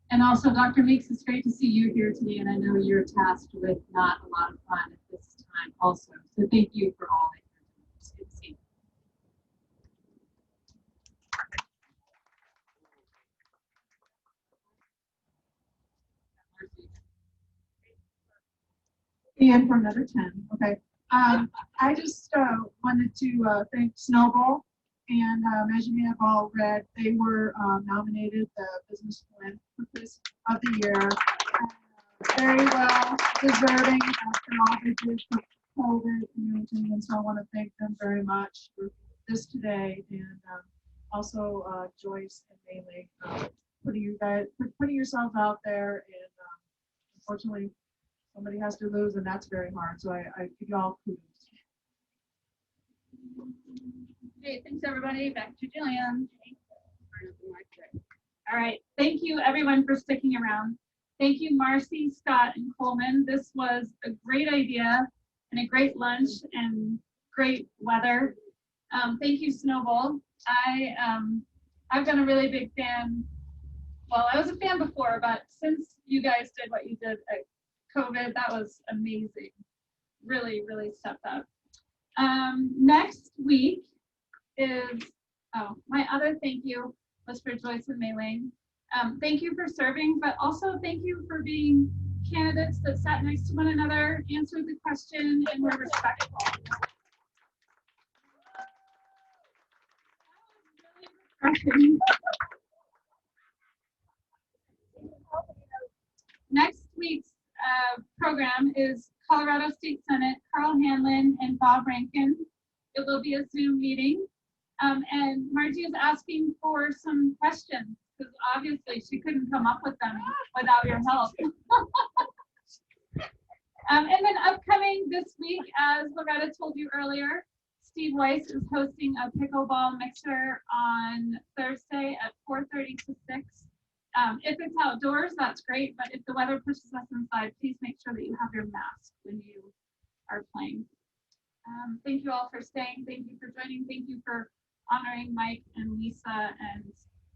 And also Dr. Meeks, it's great to see you here today, and I know you're tasked with not a lot of fun at this time also. So thank you for all that you're doing. It's good to see you. Ian for another 10. Okay. I just wanted to thank Snowball and Measure Me Up All Red. They were nominated the Business Philanthropist of the Year. Very well deserving after all they did for COVID and everything. And so I want to thank them very much for this today. And also Joyce and Bailey, putting yourselves out there. And unfortunately, somebody has to lose, and that's very hard. So I give you all kudos. Okay, thanks everybody. Back to Jillian. All right, thank you everyone for sticking around. Thank you, Marcy, Scott, and Coleman. This was a great idea and a great lunch and great weather. Thank you, Snowball. I've been a really big fan. Well, I was a fan before, but since you guys did what you did at COVID, that was amazing. Really, really stepped up. Next week is, my other thank you was for Joyce and Mei Ling. Thank you for serving, but also thank you for being candidates that sat next to one another, answered the question, and were respectful. Next week's program is Colorado State Senate, Carl Hanlon and Bob Rankin. It will be a Zoom meeting. And Margie is asking for some questions because obviously she couldn't come up with them without your help. And then upcoming this week, as Loretta told you earlier, Steve Weiss is hosting a pickleball mixer on Thursday at 4:30 to 6. If it's outdoors, that's great, but if the weather pushes us inside, please make sure that you have your mask when you are playing. Thank you all for staying. Thank you for joining. Thank you for honoring Mike and Lisa. And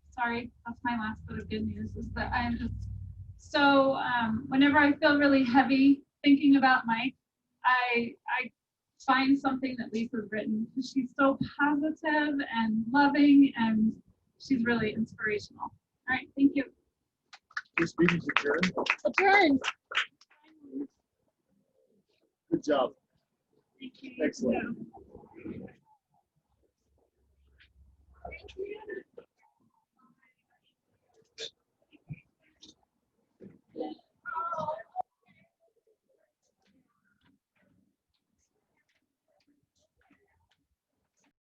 sorry, that's my last bit of good news, is that I am just so, whenever I feel really heavy thinking about Mike, I find something that Lisa's written. She's so positive and loving, and she's really inspirational. All right, thank you. This meeting's adjourned. Adjourned. Good job. Thank you. Excellent. Thank you.